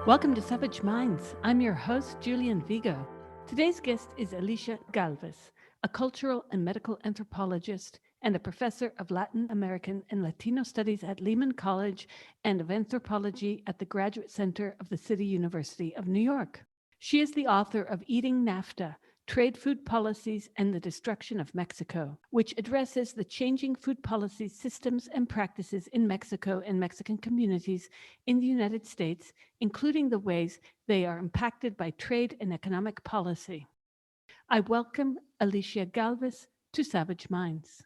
Welcome to Savage Minds. I'm your host, Julian Vigo. Today's guest is Alyshia Gálvez, a cultural and medical anthropologist and a professor of Latin American and Latino Studies at Lehman College and of Anthropology at the Graduate Center of the City University of New York. She is the author of Eating NAFTA, Trade Food Policies and the Destruction of Mexico, which addresses the changing food policy systems and practices in Mexico and Mexican communities in the United States, including the ways they are impacted by trade and economic policy. I welcome Alyshia Gálvez to Savage Minds.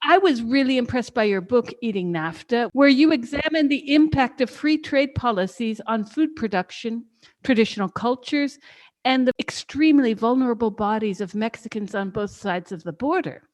I was really impressed by your book, Eating NAFTA, where you examine the impact of free trade policies on food production, traditional cultures, and the extremely vulnerable bodies of Mexicans on both sides of the border.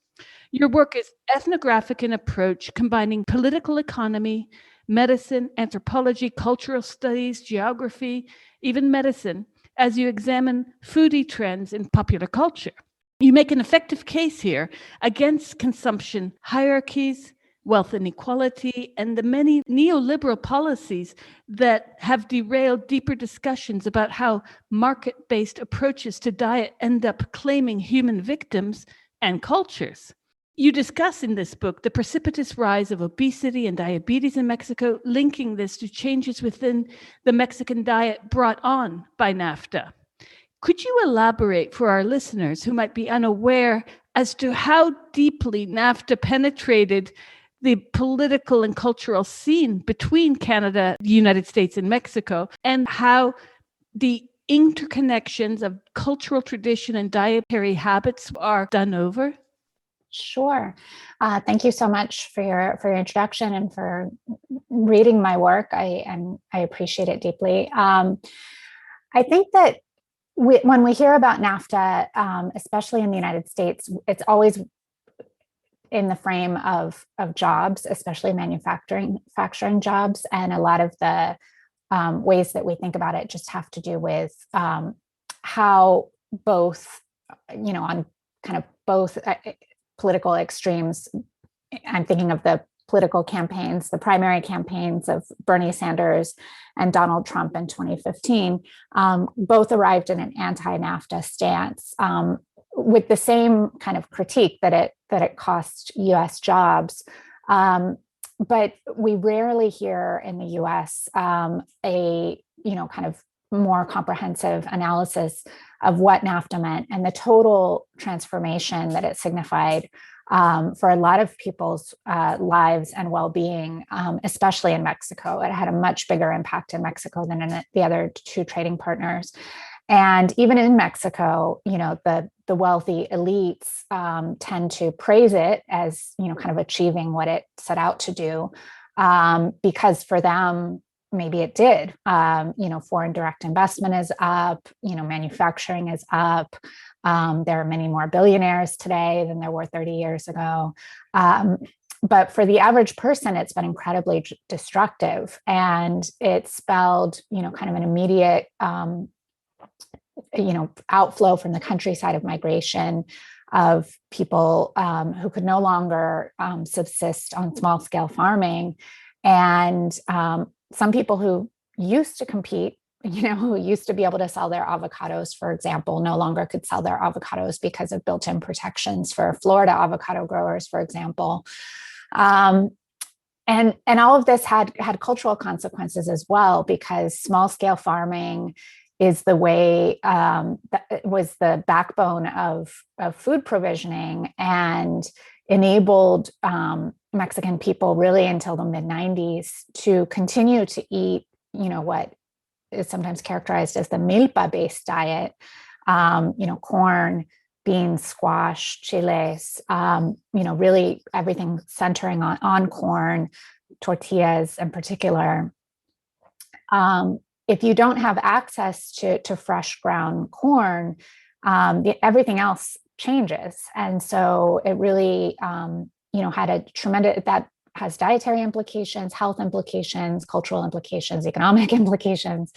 Your work is ethnographic in approach, combining political economy, medicine, anthropology, cultural studies, geography, even medicine, as you examine foodie trends in popular culture. You make an effective case here against consumption hierarchies, wealth inequality, and the many neoliberal policies that have derailed deeper discussions about how market-based approaches to diet end up claiming human victims and cultures. You discuss in this book the precipitous rise of obesity and diabetes in Mexico, linking this to changes within the Mexican diet brought on by NAFTA. Could you elaborate for our listeners who might be unaware as to how deeply NAFTA penetrated the political and cultural scene between Canada, the United States, and Mexico, and how the interconnections of cultural tradition and dietary habits are done over? Sure. Thank you so much for your introduction and for reading my work. I appreciate it deeply. I think that when we hear about NAFTA, especially in the United States, it's always in the frame of jobs, especially manufacturing jobs, and a lot of the ways that we think about it just have to do with how both, on kind of both political extremes. I'm thinking of the political campaigns, the primary campaigns of Bernie Sanders and Donald Trump in 2015, both arrived in an anti-NAFTA stance, with the same kind of critique that it cost U.S. jobs. But we rarely hear in the U.S. a kind of more comprehensive analysis of what NAFTA meant and the total transformation that it signified for a lot of people's lives and well-being, especially in Mexico. It had a much bigger impact in Mexico than in the other two trading partners. And even in Mexico, the wealthy elites tend to praise it as, kind of achieving what it set out to do, because for them, maybe it did. Foreign direct investment is up, manufacturing is up. There are many more billionaires today than there were 30 years ago. But for the average person, it's been incredibly destructive. And it spelled, kind of an immediate outflow from the countryside of migration of people who could no longer subsist on small scale farming. And some people who used to compete, who used to be able to sell their avocados, for example, no longer could sell their avocados because of built-in protections for Florida avocado growers, for example. And all of this had cultural consequences as well, because small scale farming is the way that was the backbone of food provisioning and enabled Mexican people really until the mid-90s to continue to eat, what is sometimes characterized as the milpa-based diet, corn, beans, squash, chiles, really everything centering on corn, tortillas in particular. If you don't have access to fresh ground corn, everything else changes. And so it really, had a tremendous, that has dietary implications, health implications, cultural implications, economic implications,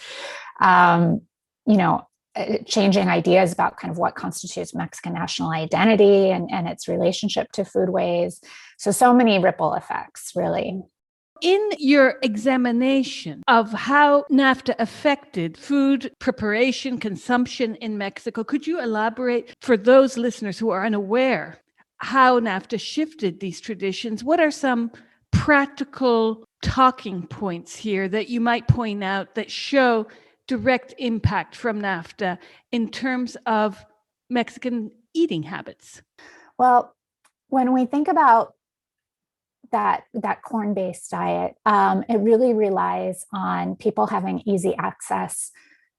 changing ideas about kind of what constitutes Mexican national identity and its relationship to foodways. So many ripple effects, really. in your examination of how NAFTA affected food preparation, consumption in Mexico, could you elaborate for those listeners who are unaware how NAFTA shifted these traditions? What are some practical talking points here that you might point out that show direct impact from NAFTA in terms of Mexican eating habits? Well, when we think about that corn-based diet, it really relies on people having easy access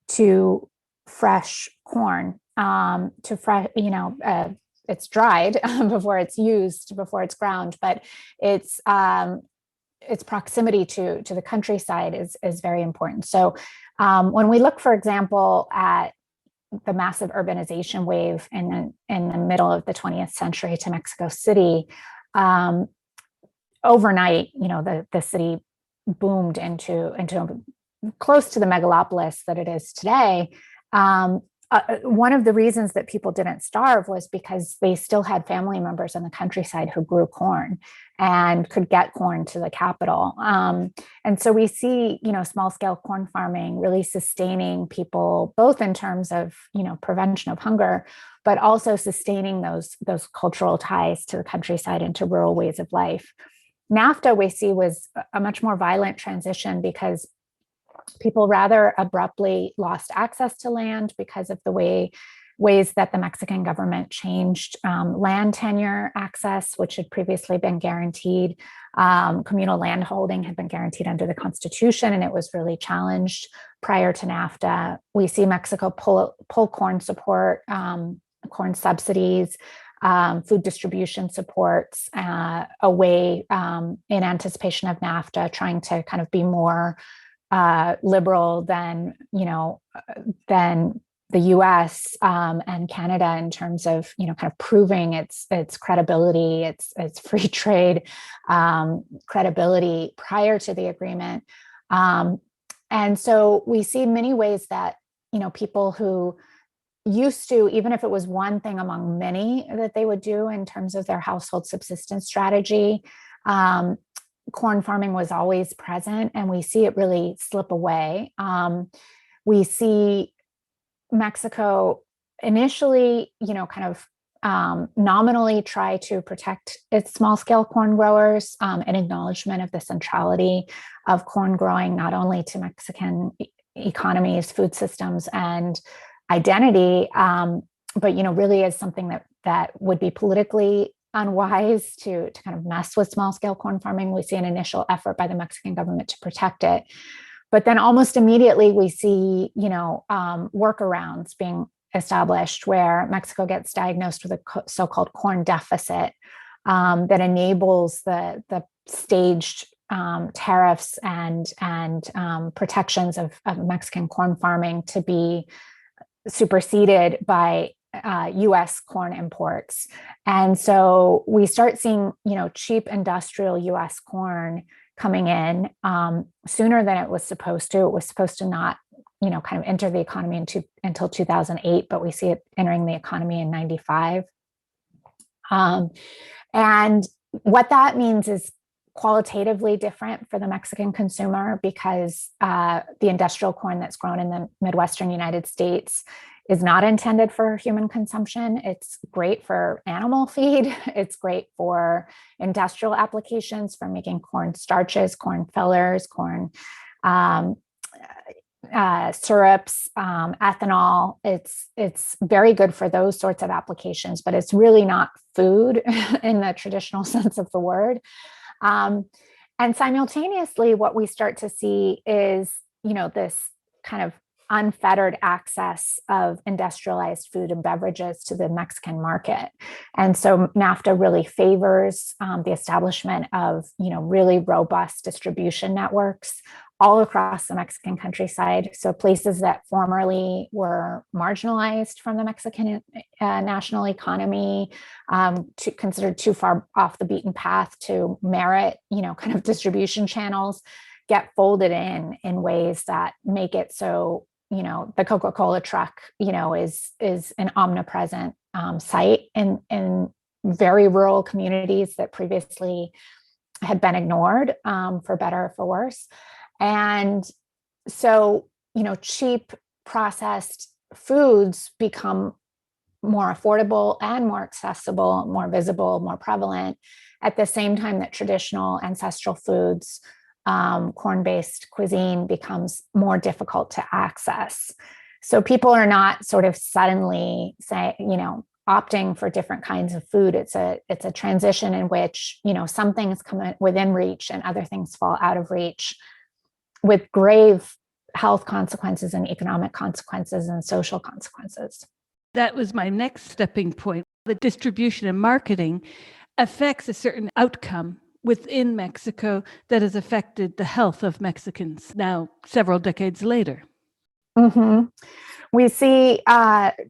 to fresh corn, it's dried before it's used, before it's ground, but its proximity to the countryside is very important. So when we look, for example, at the massive urbanization wave in the middle of the 20th century to Mexico City, overnight, the city boomed into close to the megalopolis that it is today. One of the reasons that people didn't starve was because they still had family members in the countryside who grew corn and could get corn to the capital. And so we see, small scale corn farming really sustaining people, both in terms of, prevention of hunger, but also sustaining those cultural ties to the countryside and to rural ways of life. NAFTA, we see, was a much more violent transition because people rather abruptly lost access to land because of the ways that the Mexican government changed land tenure access, which had previously been guaranteed. Communal landholding had been guaranteed under the Constitution, and it was really challenged prior to NAFTA. We see Mexico pull corn support, corn subsidies, food distribution supports away in anticipation of NAFTA, trying to kind of be more liberal than the U.S. And Canada in terms of kind of proving its credibility, its free trade credibility prior to the agreement. And so we see many ways that people who used to, even if it was one thing among many that they would do in terms of their household subsistence strategy, corn farming was always present, and we see it really slip away. We see Mexico initially, kind of nominally try to protect its small-scale corn growers, an acknowledgement of the centrality of corn growing, not only to Mexican economies, food systems, and identity, but really is something that would be politically unwise to kind of mess with small-scale corn farming. We see an initial effort by the Mexican government to protect it. But then almost immediately we see, workarounds being established where Mexico gets diagnosed with a so-called corn deficit that enables the staged tariffs and protections of Mexican corn farming to be superseded by U.S. corn imports. And so we start seeing, cheap industrial U.S. corn coming in sooner than it was supposed to. It was supposed to not, kind of enter the economy until 2008, but we see it entering the economy in 95. And what that means is qualitatively different for the Mexican consumer because the industrial corn that's grown in the Midwestern United States is not intended for human consumption. It's great for animal feed. It's great for industrial applications, for making corn starches, corn fillers, corn syrups, ethanol. It's very good for those sorts of applications, but it's really not food in the traditional sense of the word. And simultaneously, what we start to see is, this kind of unfettered access of industrialized food and beverages to the Mexican market. And so NAFTA really favors the establishment of, really robust distribution networks all across the Mexican countryside. So places that formerly were marginalized from the Mexican national economy, considered too far off the beaten path to merit, kind of distribution channels, get folded in ways that make it so the Coca-Cola truck, is an omnipresent site in very rural communities that previously had been ignored, for better or for worse. And so, cheap processed foods become more affordable and more accessible, more visible, more prevalent, at the same time that traditional ancestral foods, corn-based cuisine, becomes more difficult to access. So people are not sort of suddenly opting for different kinds of food. It's a transition in which, some things come within reach and other things fall out of reach, with grave health consequences and economic consequences and social consequences. That was my next stepping point. The distribution and marketing affects a certain outcome within Mexico that has affected the health of Mexicans now, several decades later. Mm-hmm. We see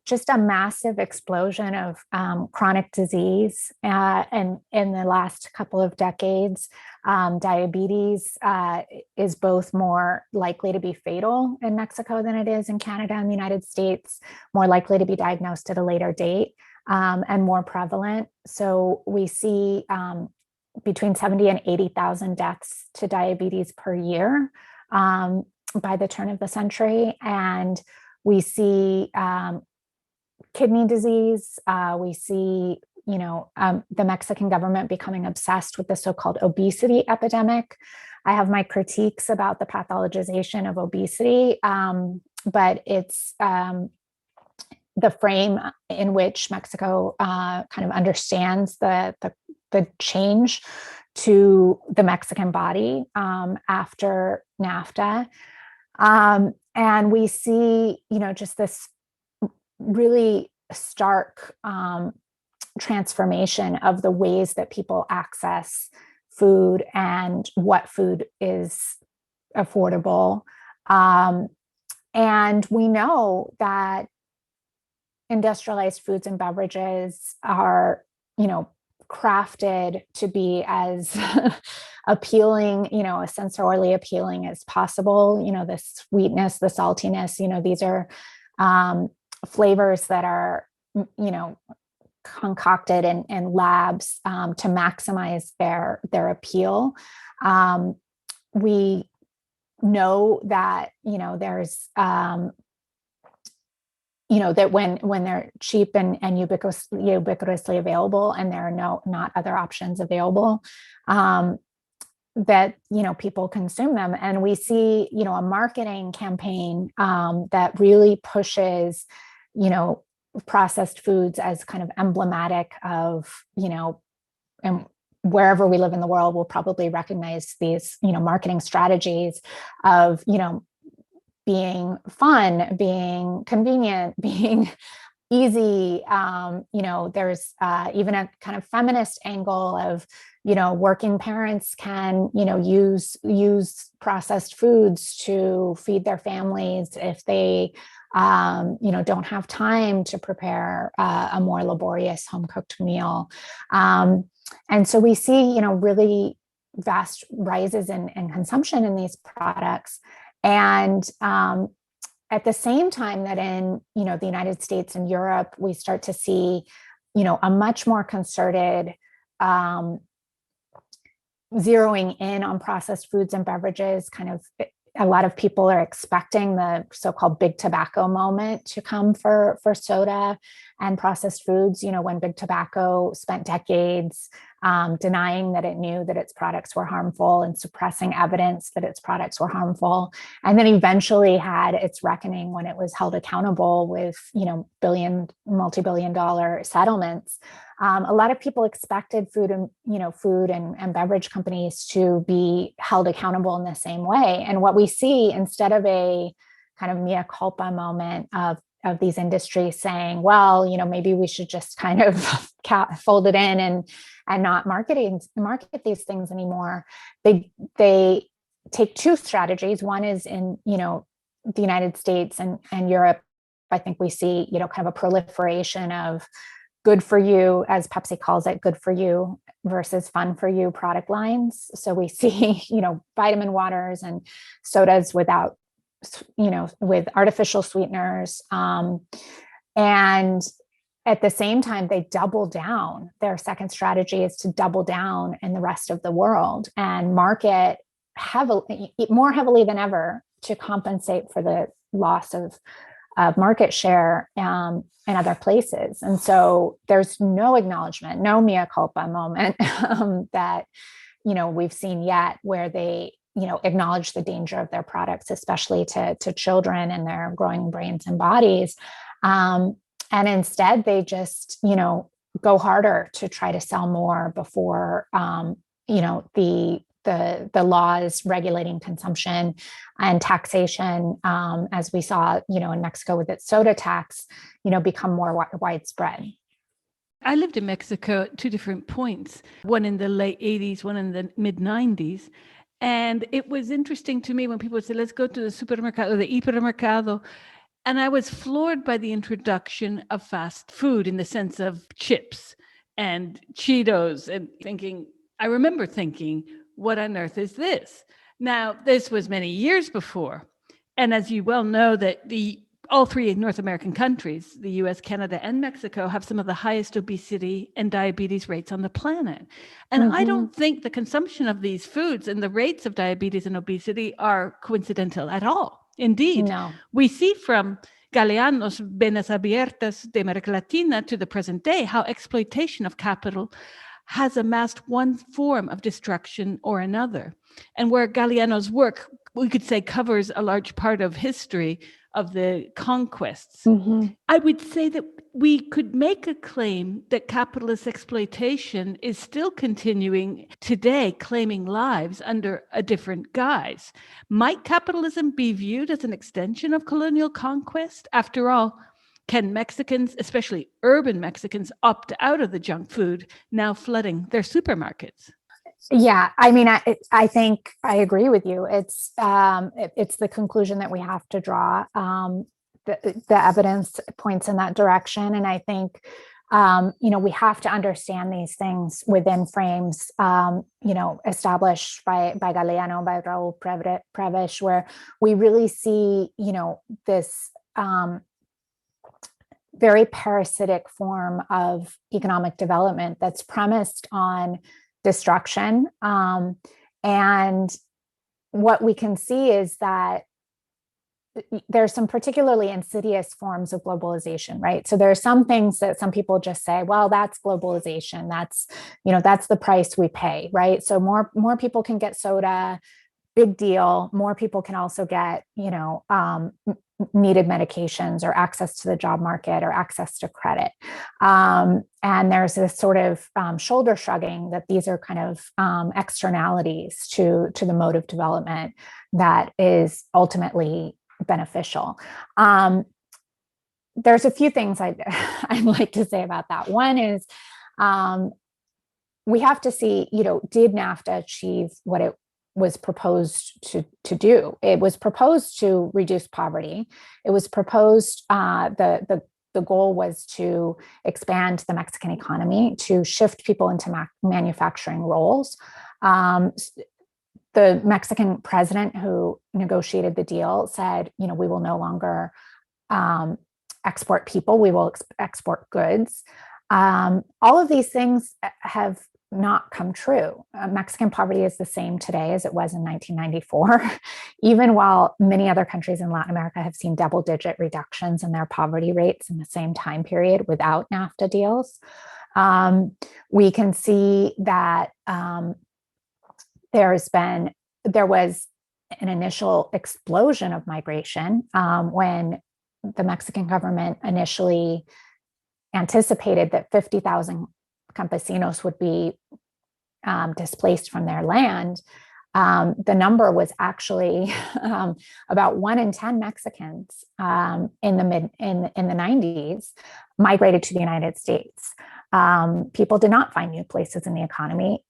just a massive explosion of chronic disease, and in the last couple of decades, diabetes is both more likely to be fatal in Mexico than it is in Canada and the United States, more likely to be diagnosed at a later date, and more prevalent. So we see between 70 and 80,000 deaths to diabetes per year by the turn of the century. And we see kidney disease. We see, the Mexican government becoming obsessed with the so-called obesity epidemic. I have my critiques about the pathologization of obesity, but it's the frame in which Mexico kind of understands the change to the Mexican body after NAFTA. And we see, just this really stark transformation of the ways that people access food and what food is affordable. And we know that industrialized foods and beverages are, crafted to be as appealing, sensorially appealing as possible. The sweetness, the saltiness, these are flavors that are, concocted in labs to maximize their appeal. We know that, there's that when they're cheap and ubiquitously available, and there are not other options available, that, people consume them. And we see, a marketing campaign that really pushes, processed foods as kind of emblematic of, and wherever we live in the world, we'll probably recognize these, marketing strategies of, being fun, being convenient, being easy. There's even a kind of feminist angle of, working parents can, use processed foods to feed their families if they, don't have time to prepare a more laborious home-cooked meal. And so we see, really vast rises in consumption in these products. And at the same time that in, the United States and Europe, we start to see, a much more concerted zeroing in on processed foods and beverages. Kind of a lot of people are expecting the so-called big tobacco moment to come for soda and processed foods, when big tobacco spent decades denying that it knew that its products were harmful and suppressing evidence that its products were harmful, and then eventually had its reckoning when it was held accountable with, multi-billion dollar settlements. A lot of people expected food and beverage companies to be held accountable in the same way. And what we see, instead of a kind of mea culpa moment of these industries saying, well, maybe we should just kind of fold it in and not market these things anymore, they take two strategies. One is in, the United States and Europe. I think we see, kind of a proliferation of good for you, as Pepsi calls it, good for you versus fun for you product lines. So we see, vitamin waters and sodas without, with artificial sweeteners. And at the same time, they double down. Their second strategy is to double down in the rest of the world and market more heavily than ever to compensate for the loss of market share in other places. And so there's no acknowledgement, no mea culpa moment that, we've seen yet where they, acknowledge the danger of their products, especially to children and their growing brains and bodies. And instead they just, go harder to try to sell more before, the laws regulating consumption and taxation, as we saw, in Mexico with its soda tax, become more widespread. I lived in Mexico at two different points, one in the late 80s, one in the mid 90s. And it was interesting to me when people would say, let's go to the supermercado, the hipermercado. And I was floored by the introduction of fast food in the sense of chips and Cheetos, and I remember thinking, what on earth is this? Now, this was many years before. And as you well know, that all three North American countries, the US, Canada, and Mexico, have some of the highest obesity and diabetes rates on the planet. And I don't think the consumption of these foods and the rates of diabetes and obesity are coincidental at all. Indeed, we see from Galeano's Venas Abiertas de America Latina to the present day how exploitation of capital has amassed one form of destruction or another. And where Galeano's work, we could say, covers a large part of history of the conquests, I would say that we could make a claim that capitalist exploitation is still continuing today, claiming lives under a different guise. Might capitalism be viewed as an extension of colonial conquest? After all, can Mexicans, especially urban Mexicans, opt out of the junk food now flooding their supermarkets? Yeah, I mean, I think I agree with you. It's the conclusion that we have to draw. The evidence points in that direction, and I think we have to understand these things within frames established by Galeano, by Raúl Prebisch, where we really see this very parasitic form of economic development that's premised on destruction. And what we can see is that there's some particularly insidious forms of globalization, right? So there are some things that some people just say, well, that's globalization. That's the price we pay, right? So more people can get soda, big deal. More people can also get, needed medications or access to the job market or access to credit. And there's this sort of shoulder shrugging that these are kind of externalities to the mode of development that is ultimately beneficial. There's a few things I'd like to say about that. One is we have to see, did NAFTA achieve what it was proposed to do? It was proposed to reduce poverty. It was proposed, the goal was to expand the Mexican economy, to shift people into manufacturing roles. The Mexican president who negotiated the deal said, we will no longer export people, we will export goods. All of these things have not come true. Mexican poverty is the same today as it was in 1994, even while many other countries in Latin America have seen double-digit reductions in their poverty rates in the same time period without NAFTA deals. We can see that there was an initial explosion of migration when the Mexican government initially anticipated that 50,000 campesinos would be displaced from their land. The number was actually about 1 in 10 Mexicans in the 90s migrated to the United States. People did not find new places in the economy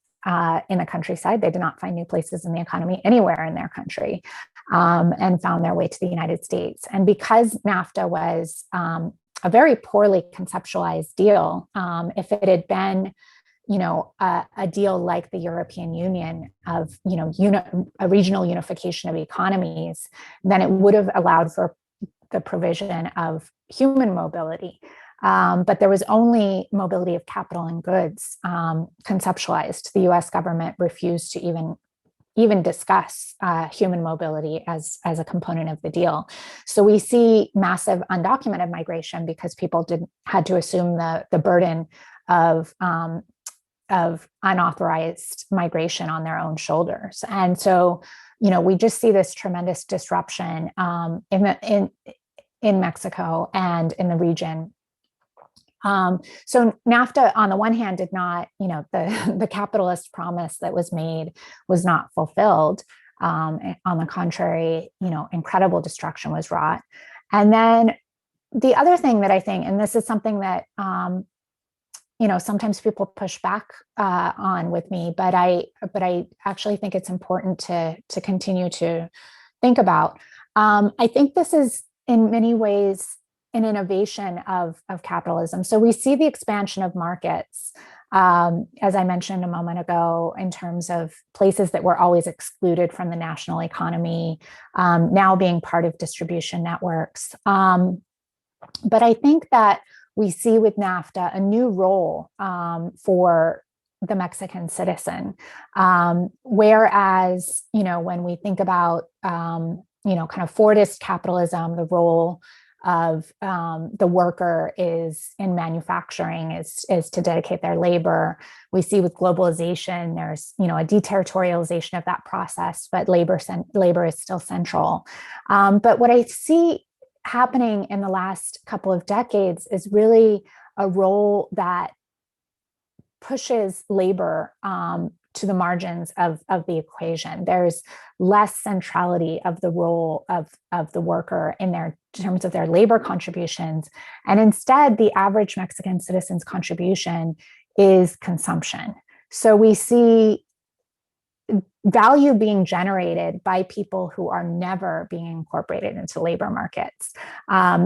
in the countryside. They did not find new places in the economy anywhere in their country, and found their way to the United States. And because NAFTA was a very poorly conceptualized deal, if it had been a deal like the European Union of, a regional unification of economies, then it would have allowed for the provision of human mobility. But there was only mobility of capital and goods conceptualized. The US government refused to even discuss human mobility as a component of the deal. So we see massive undocumented migration because people had to assume the burden of unauthorized migration on their own shoulders. And so, we just see this tremendous disruption in Mexico and in the region. So NAFTA, on the one hand, did not, the capitalist promise that was made was not fulfilled. On the contrary, incredible destruction was wrought. And then the other thing that I think, and this is something that, sometimes people push back on with me, but I actually think it's important to continue to think about. I think this is in many ways an innovation of capitalism. So we see the expansion of markets, as I mentioned a moment ago, in terms of places that were always excluded from the national economy, now being part of distribution networks. But I think that we see with NAFTA a new role for the Mexican citizen. Whereas, when we think about, kind of Fordist capitalism, the role of the worker is in manufacturing, is to dedicate their labor. We see with globalization, there's a deterritorialization of that process, but labor is still central. But what I see happening in the last couple of decades is really a role that pushes labor to the margins of the equation. There's less centrality of the role of the worker in terms of their labor contributions. And instead, the average Mexican citizen's contribution is consumption. So we see value being generated by people who are never being incorporated into labor markets.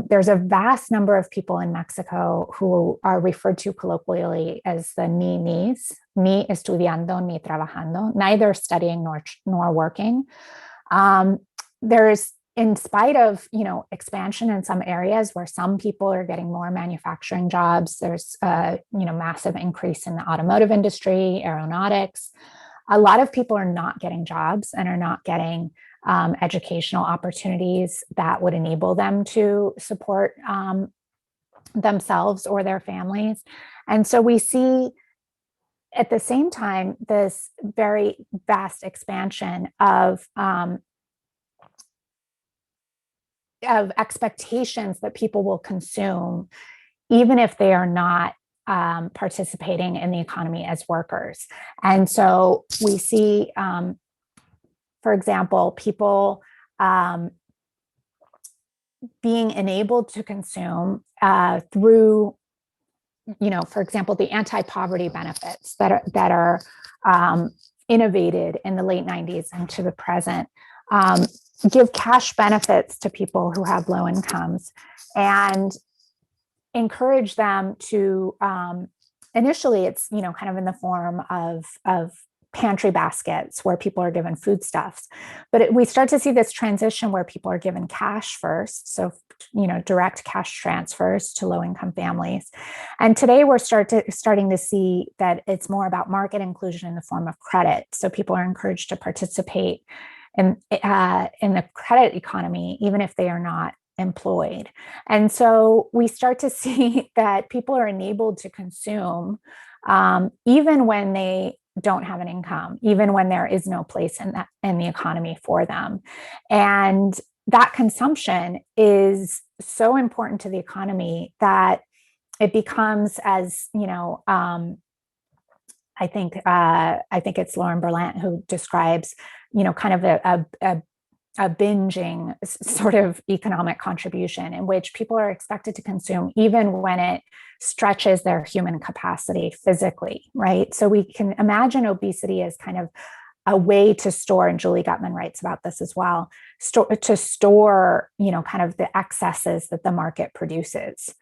There's a vast number of people in Mexico who are referred to colloquially as the ni-nis, ni estudiando, ni trabajando, neither studying nor working. There's, in spite of expansion in some areas where some people are getting more manufacturing jobs, there's a massive increase in the automotive industry, aeronautics. A lot of people are not getting jobs and are not getting educational opportunities that would enable them to support themselves or their families. And so we see at the same time this very vast expansion of expectations that people will consume, even if they are not participating in the economy as workers. And so we see, for example, people being enabled to consume through, for example, the anti-poverty benefits that are innovated in the late 90s and to the present, give cash benefits to people who have low incomes and encourage them to, initially it's, kind of in the form of pantry baskets where people are given foodstuffs. But we start to see this transition where people are given cash first. So, direct cash transfers to low-income families. And today we're starting to see that it's more about market inclusion in the form of credit. So people are encouraged to participate in the credit economy, even if they are not employed. And so we start to see that people are enabled to consume even when they don't have an income, even when there is no place in the economy for them. And that consumption is so important to the economy that it becomes, as I think it's Lauren Berlant who describes, kind of a binging sort of economic contribution in which people are expected to consume even when it stretches their human capacity physically, right? So we can imagine obesity as kind of a way to store, and Julie Gutman writes about this as well, to store, kind of the excesses that the market produces.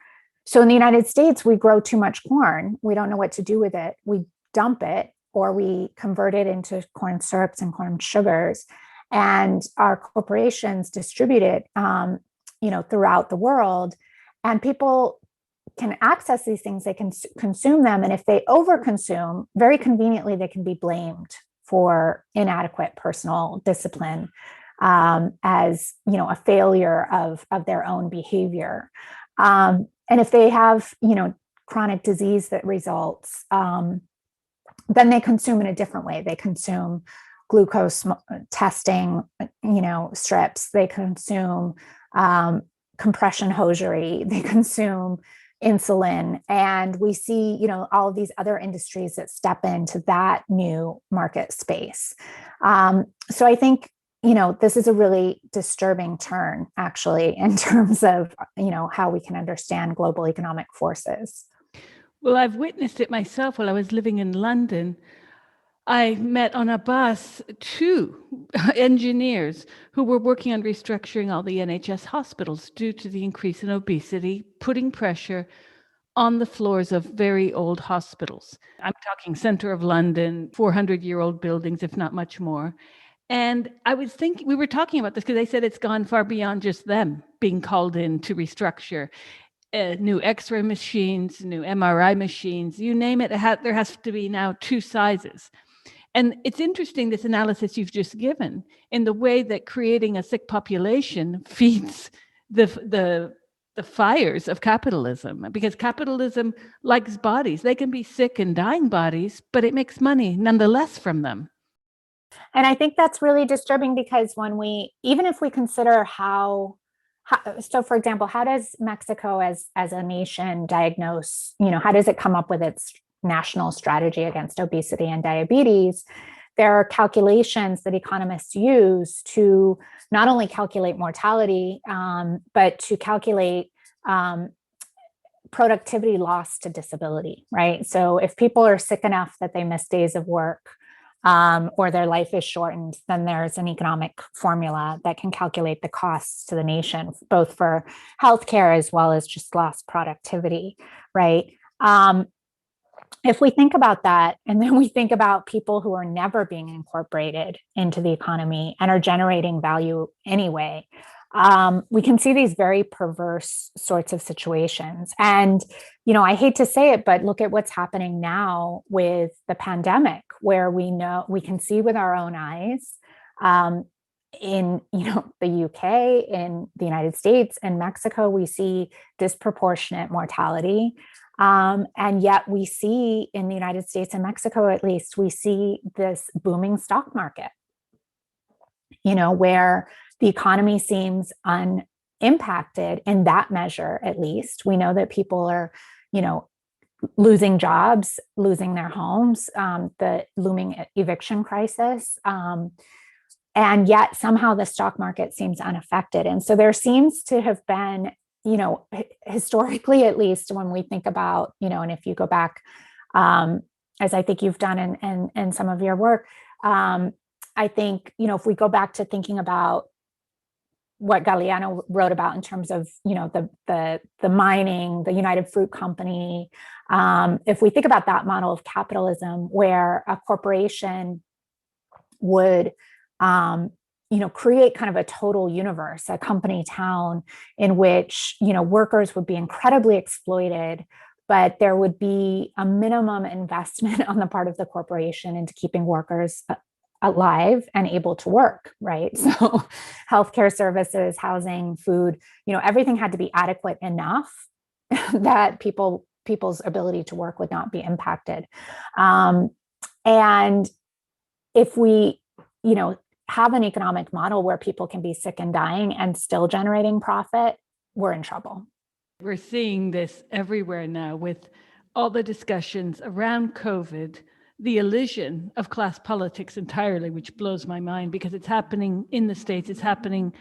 So in the United States, we grow too much corn. We don't know what to do with it. We dump it, or we convert it into corn syrups and corn sugars. And our corporations distribute it, throughout the world, and people can access these things, they can consume them. And if they overconsume, very conveniently, they can be blamed for inadequate personal discipline, as a failure of their own behavior. And if they have chronic disease that results, then they consume in a different way. They consume glucose testing, strips. They consume compression hosiery. They consume insulin. And we see, all of these other industries that step into that new market space. So I think, this is a really disturbing turn, actually, in terms of, how we can understand global economic forces. Well, I've witnessed it myself while I was living in London. I met on a bus 2 engineers who were working on restructuring all the NHS hospitals due to the increase in obesity, putting pressure on the floors of very old hospitals. I'm talking center of London, 400-year-old buildings, if not much more. And I was thinking, we were talking about this because they said it's gone far beyond just them being called in to restructure. New X-ray machines, new MRI machines, you name it, there has to be now 2 sizes. And it's interesting, this analysis you've just given, in the way that creating a sick population feeds the fires of capitalism, because capitalism likes bodies. They can be sick and dying bodies, but it makes money nonetheless from them. And I think that's really disturbing, because even if we consider so for example, how does Mexico as a nation diagnose, how does it come up with its national strategy against obesity and diabetes? There are calculations that economists use to not only calculate mortality, but to calculate productivity loss to disability, right? So if people are sick enough that they miss days of work, or their life is shortened, then there's an economic formula that can calculate the costs to the nation, both for healthcare as well as just lost productivity, right? If we think about that, and then we think about people who are never being incorporated into the economy and are generating value anyway, we can see these very perverse sorts of situations. And, I hate to say it, but look at what's happening now with the pandemic, where we can see with our own eyes, in the UK, in the United States, and Mexico, we see disproportionate mortality. And yet we see in the United States and Mexico, at least, we see this booming stock market, where the economy seems unimpacted in that measure, at least. We know that people are, losing jobs, losing their homes, the looming eviction crisis. And yet somehow the stock market seems unaffected. And so there seems to have been, historically, at least, when we think about, and if you go back, as I think you've done in some of your work, I think, if we go back to thinking about what Galeano wrote about in terms of, the mining, the United Fruit Company, if we think about that model of capitalism, where a corporation would, create kind of a total universe, a company town in which, workers would be incredibly exploited, but there would be a minimum investment on the part of the corporation into keeping workers alive and able to work, right? So healthcare services, housing, food, everything had to be adequate enough that people's ability to work would not be impacted. And if we, have an economic model where people can be sick and dying and still generating profit, we're in trouble. We're seeing this everywhere now with all the discussions around COVID, the elision of class politics entirely, which blows my mind, because it's happening in the States, it's happening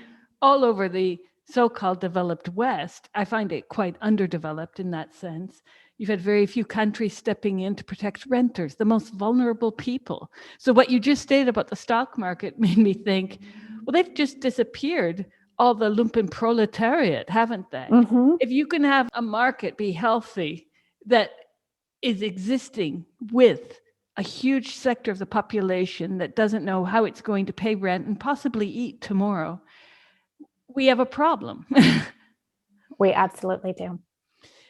all over the so-called developed West. I find it quite underdeveloped in that sense. You've had very few countries stepping in to protect renters, the most vulnerable people. So what you just stated about the stock market made me think, well, they've just disappeared all the lumpen proletariat, haven't they? Mm-hmm. If you can have a market be healthy that is existing with a huge sector of the population that doesn't know how it's going to pay rent and possibly eat tomorrow, we have a problem. We absolutely do.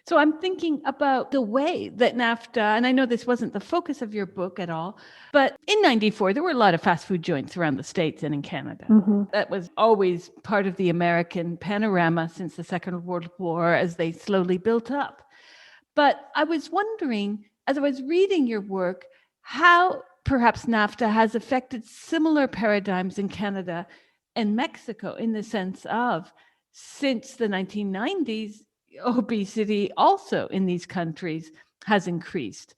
So I'm thinking about the way that NAFTA, and I know this wasn't the focus of your book at all, but in 94, there were a lot of fast food joints around the States and in Canada. Mm-hmm. That was always part of the American panorama since the Second World War as they slowly built up. But I was wondering, as I was reading your work, how perhaps NAFTA has affected similar paradigms in Canada and Mexico in the sense of, since the 1990s, obesity also in these countries has increased.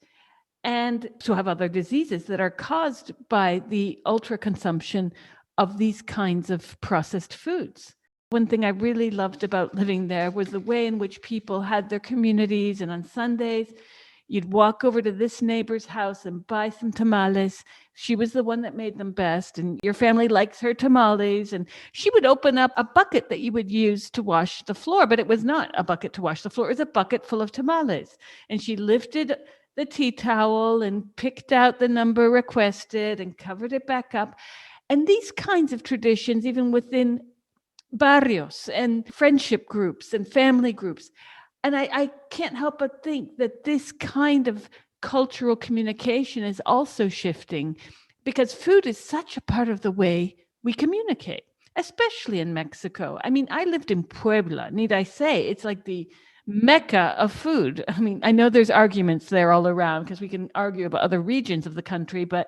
And so have other diseases that are caused by the ultra consumption of these kinds of processed foods. One thing I really loved about living there was the way in which people had their communities, and on Sundays, you'd walk over to this neighbor's house and buy some tamales. She was the one that made them best, and your family likes her tamales. And she would open up a bucket that you would use to wash the floor, but it was not a bucket to wash the floor. It was a bucket full of tamales. And she lifted the tea towel and picked out the number requested and covered it back up. And these kinds of traditions, even within barrios and friendship groups and family groups. And I can't help but think that this kind of cultural communication is also shifting, because food is such a part of the way we communicate, especially in Mexico. I mean, I lived in Puebla, need I say, it's like the mecca of food. I mean, I know there's arguments there all around because we can argue about other regions of the country, but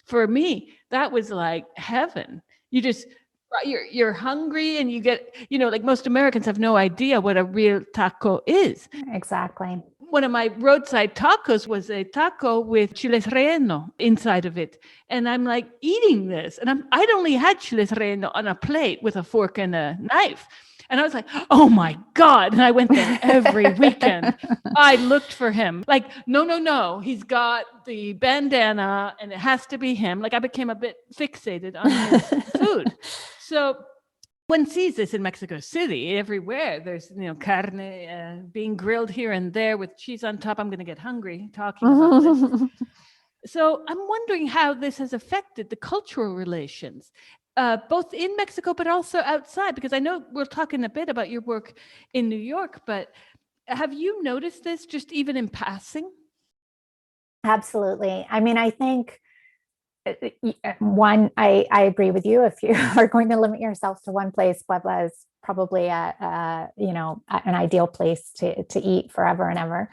for me, that was like heaven. You're hungry and you get, like most Americans have no idea what a real taco is. Exactly. One of my roadside tacos was a taco with chiles relleno inside of it. And I'm like eating this. And I'd only had chiles relleno on a plate with a fork and a knife. And I was like, oh my God. And I went there every weekend. I looked for him. Like, no. He's got the bandana and it has to be him. Like, I became a bit fixated on his food. So one sees this in Mexico City everywhere. There's, carne being grilled here and there with cheese on top. I'm going to get hungry talking about this. So I'm wondering how this has affected the cultural relations, both in Mexico, but also outside, because I know we're talking a bit about your work in New York, but have you noticed this just even in passing? Absolutely. I mean, I think one, I agree with you. If you are going to limit yourself to one place, Puebla is probably an ideal place to eat forever and ever.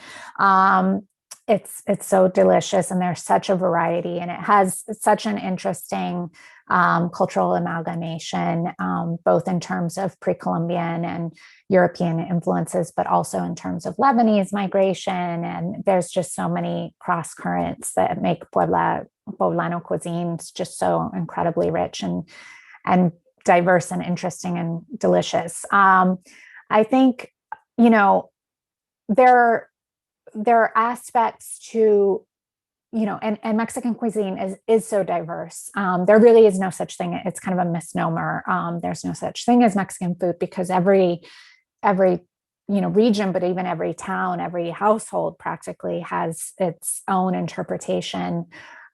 It's so delicious, and there's such a variety, and it has such an interesting cultural amalgamation, both in terms of pre-Columbian and European influences, but also in terms of Lebanese migration. And there's just so many cross currents that make Poblano cuisine just so incredibly rich and diverse and interesting and delicious. I think, there are aspects to, and Mexican cuisine is so diverse. There really is no such thing. It's kind of a misnomer. There's no such thing as Mexican food, because every region, but even every town, every household practically has its own interpretation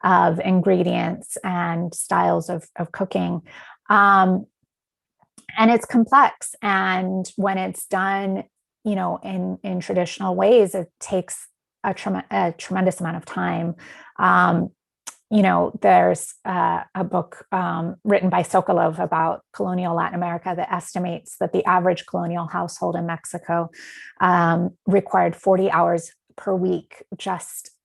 of ingredients and styles of cooking. And it's complex. And when it's done, in traditional ways, it takes a tremendous amount of time. There's a book written by Sokolov about colonial Latin America that estimates that the average colonial household in Mexico required 40 hours per week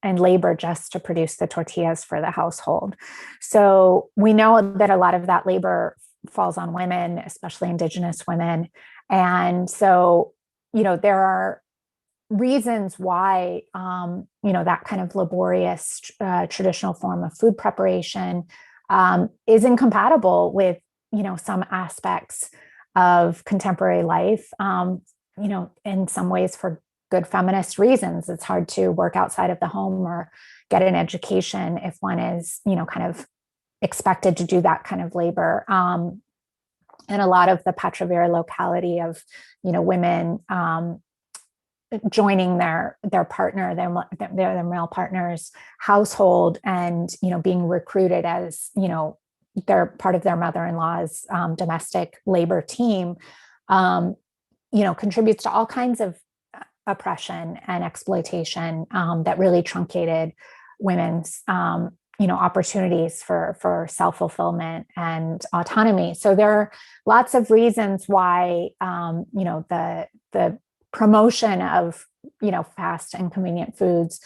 and labor just to produce the tortillas for the household. So we know that a lot of that labor falls on women, especially Indigenous women. And so, there are reasons why, that kind of laborious traditional form of food preparation is incompatible with, some aspects of contemporary life, in some ways for good feminist reasons. It's hard to work outside of the home or get an education if one is, kind of expected to do that kind of labor. And a lot of the Patravera locality of, women joining their partner, their male partner's household, and being recruited as they're part of their mother-in-law's domestic labor team, contributes to all kinds of oppression and exploitation that really truncated women's opportunities for self-fulfillment and autonomy. So there are lots of reasons why the promotion of fast and convenient foods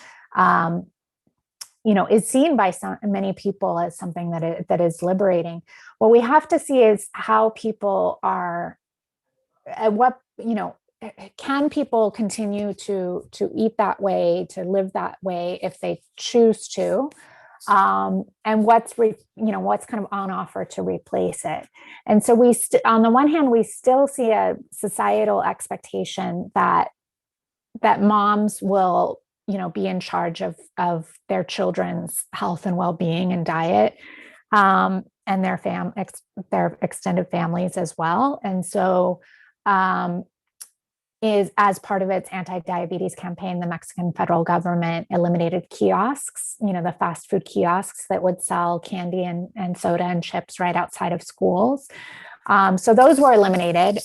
is seen by many people as something that is liberating. What we have to see is how people are, can people continue to eat that way, to live that way if they choose to, and what's kind of on offer to replace it. And so on the one hand, we still see a societal expectation that moms will be in charge of their children's health and well-being and diet, and their extended families as well. And so is as part of its anti-diabetes campaign, the Mexican federal government eliminated kiosks, the fast food kiosks that would sell candy and soda and chips right outside of schools. So those were eliminated,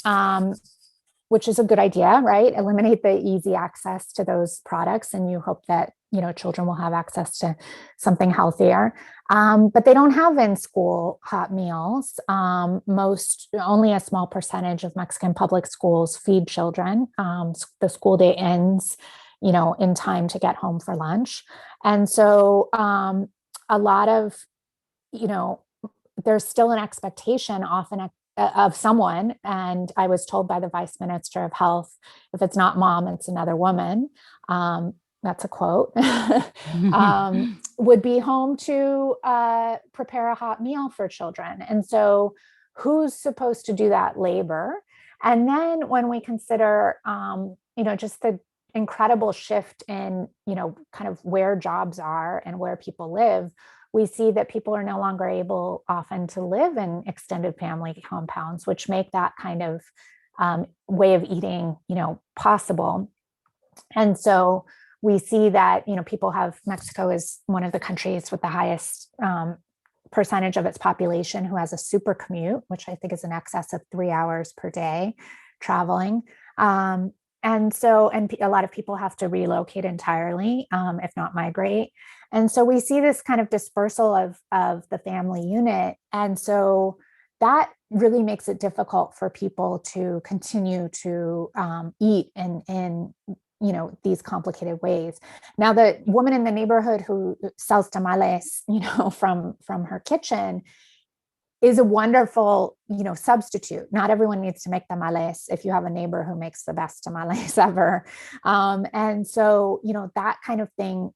which is a good idea, right? Eliminate the easy access to those products, and you hope that children will have access to something healthier. But they don't have in-school hot meals. Only a small percentage of Mexican public schools feed children. The school day ends, in time to get home for lunch. And so a lot of, there's still an expectation often of someone, and I was told by the Vice Minister of Health, if it's not mom, it's another woman. That's a quote, would be home to prepare a hot meal for children. And so who's supposed to do that labor? And then when we consider, just the incredible shift in, kind of where jobs are and where people live, we see that people are no longer able often to live in extended family compounds, which make that kind of way of eating, possible. And so we see that, Mexico is one of the countries with the highest percentage of its population who has a super commute, which I think is in excess of 3 hours per day traveling. And a lot of people have to relocate entirely, if not migrate. And so we see this kind of dispersal of the family unit. And so that really makes it difficult for people to continue to eat in these complicated ways. Now, the woman in the neighborhood who sells tamales, from her kitchen is a wonderful, substitute. Not everyone needs to make tamales if you have a neighbor who makes the best tamales ever. And so, that kind of thing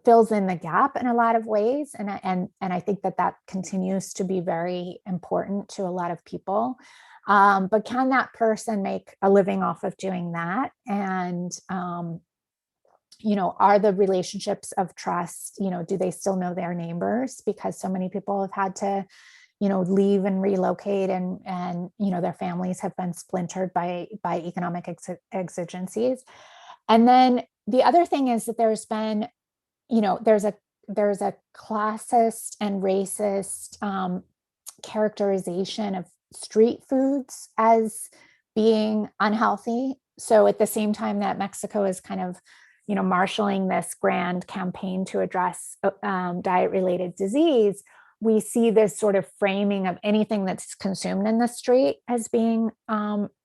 fills in the gap in a lot of ways. And I think that continues to be very important to a lot of people. But can that person make a living off of doing that? And, are the relationships of trust, do they still know their neighbors? Because so many people have had to, leave and relocate, and their families have been splintered by economic exigencies. And then the other thing is that there's been, there's a classist and racist characterization of street foods as being unhealthy. So at the same time that Mexico is kind of, marshaling this grand campaign to address diet-related disease, we see this sort of framing of anything that's consumed in the street as being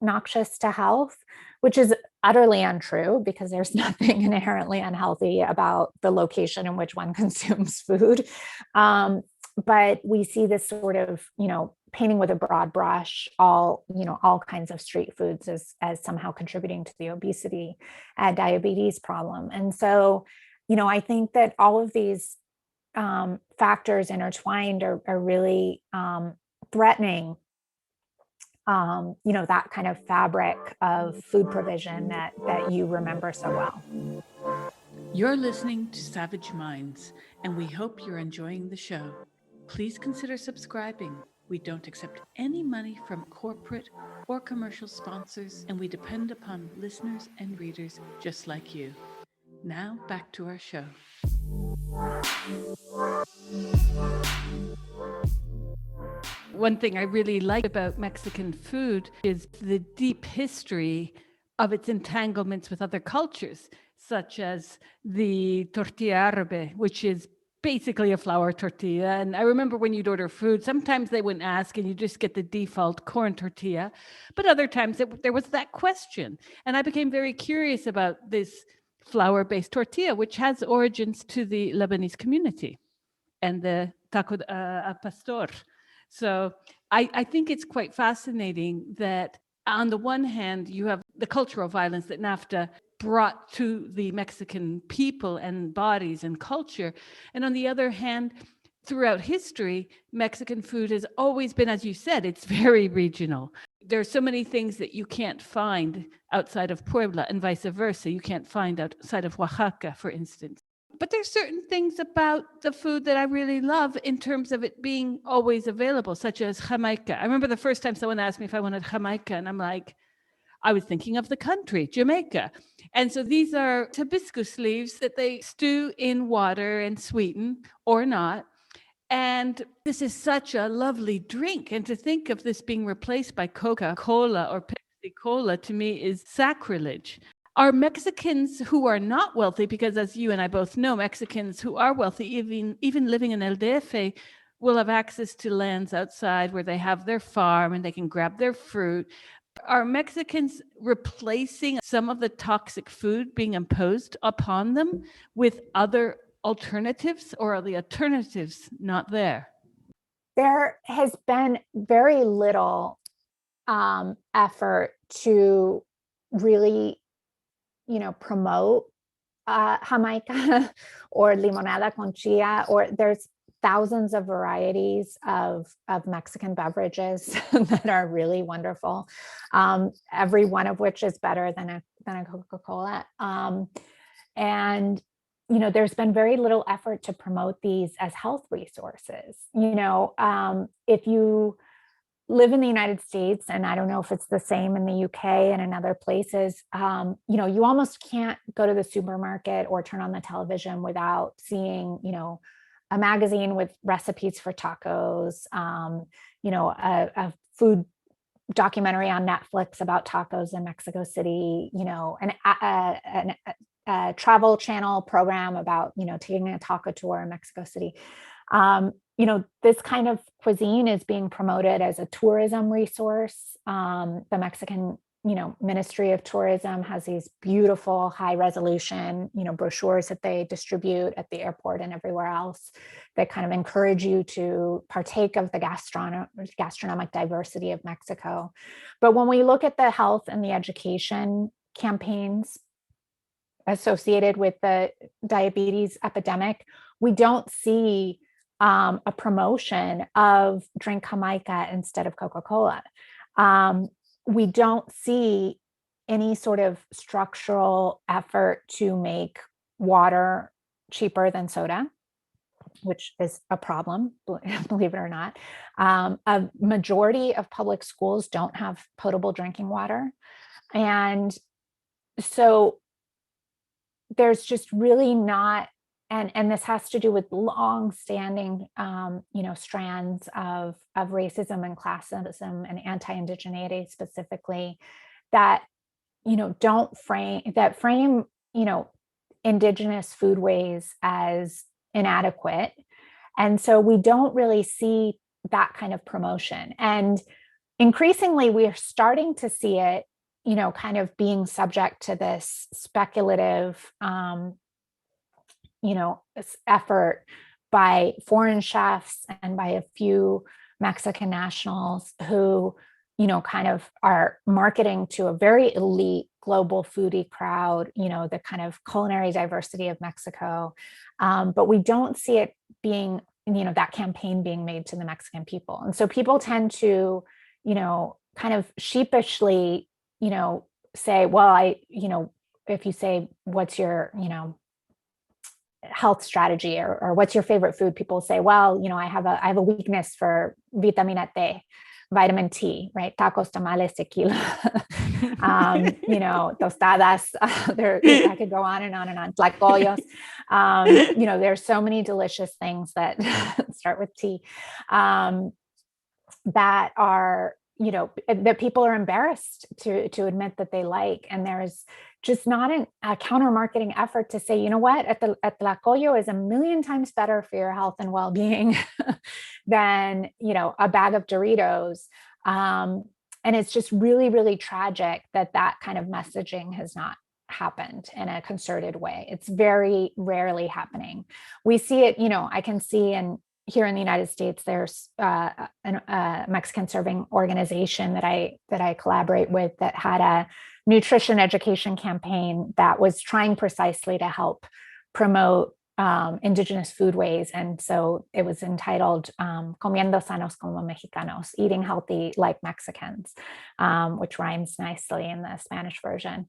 noxious to health, which is utterly untrue, because there's nothing inherently unhealthy about the location in which one consumes food. But we see this sort of, painting with a broad brush, all kinds of street foods as somehow contributing to the obesity and diabetes problem. And so, I think that all of these factors intertwined are really threatening, that kind of fabric of food provision that you remember so well. You're listening to Savage Minds, and we hope you're enjoying the show. Please consider subscribing. We don't accept any money from corporate or commercial sponsors, and we depend upon listeners and readers just like you. Now, back to our show. One thing I really like about Mexican food is the deep history of its entanglements with other cultures, such as the tortilla árabe, which is basically a flour tortilla. And I remember when you'd order food, sometimes they wouldn't ask and you just get the default corn tortilla. But other times there was that question. And I became very curious about this flour-based tortilla, which has origins to the Lebanese community and the taco al pastor. So I think it's quite fascinating that on the one hand, you have the cultural violence that NAFTA brought to the Mexican people and bodies and culture. And on the other hand, throughout history, Mexican food has always been, as you said, it's very regional. There are so many things that you can't find outside of Puebla and vice versa. You can't find outside of Oaxaca, for instance. But there's certain things about the food that I really love in terms of it being always available, such as Jamaica. I remember the first time someone asked me if I wanted Jamaica, and I'm like, I was thinking of the country, Jamaica. And so these are hibiscus leaves that they stew in water and sweeten or not. And this is such a lovely drink. And to think of this being replaced by Coca-Cola or Pepsi Cola to me is sacrilege. Are Mexicans who are not wealthy, because as you and I both know, Mexicans who are wealthy, even living in El DF, will have access to lands outside where they have their farm and they can grab their fruit. Are Mexicans replacing some of the toxic food being imposed upon them with other alternatives, or are the alternatives not there? There has been very little effort to really, promote Jamaica or limonada con chia, or there's thousands of varieties of Mexican beverages that are really wonderful. Every one of which is better than a Coca-Cola. And there's been very little effort to promote these as health resources. If you live in the United States, and I don't know if it's the same in the UK and in other places, you almost can't go to the supermarket or turn on the television without seeing, a magazine with recipes for tacos, a food documentary on Netflix about tacos in Mexico City, a travel channel program about, taking a taco tour in Mexico City. This kind of cuisine is being promoted as a tourism resource. The Mexican, Ministry of Tourism has these beautiful high resolution, brochures that they distribute at the airport and everywhere else that kind of encourage you to partake of the gastronomic diversity of Mexico. But when we look at the health and the education campaigns associated with the diabetes epidemic, we don't see a promotion of drink Jamaica instead of Coca-Cola. We don't see any sort of structural effort to make water cheaper than soda, which is a problem, believe it or not. A majority of public schools don't have potable drinking water. And so there's just really not, and this has to do with long-standing, strands of racism and classism and anti-indigeneity specifically that, frame, indigenous foodways as inadequate. And so we don't really see that kind of promotion. And increasingly, we are starting to see it, kind of being subject to this speculative, effort by foreign chefs and by a few Mexican nationals who, kind of are marketing to a very elite global foodie crowd, the kind of culinary diversity of Mexico. But we don't see it being, that campaign being made to the Mexican people. And so people tend to, kind of sheepishly, say, well, if you say, what's your, health strategy or what's your favorite food, people say, well, I have a weakness for vitamina T, vitamin T, right? Tacos, tamales, tequila, tostadas. I could go on and on and on. Tlacoyos. There's so many delicious things that start with T that are, that people are embarrassed to admit that they like. And there's just not a counter marketing effort to say, you know what, at the Tlacoyo is a million times better for your health and well-being than, a bag of Doritos. And it's just really, really tragic that kind of messaging has not happened in a concerted way. It's very rarely happening. We see it, I can see here in the United States, there's a Mexican serving organization that I collaborate with that had a nutrition education campaign that was trying precisely to help promote indigenous foodways. And so it was entitled Comiendo Sanos como Mexicanos, Eating Healthy Like Mexicans, which rhymes nicely in the Spanish version.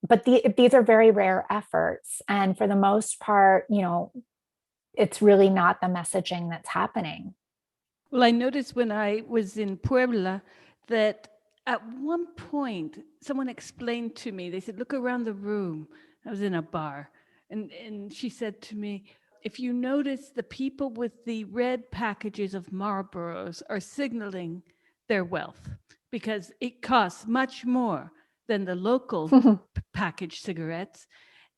But these are very rare efforts. And for the most part, it's really not the messaging that's happening. Well, I noticed when I was in Puebla that at one point someone explained to me, they said, look around the room. I was in a bar, and she said to me, if you notice, the people with the red packages of Marlboros are signaling their wealth because it costs much more than the local packaged cigarettes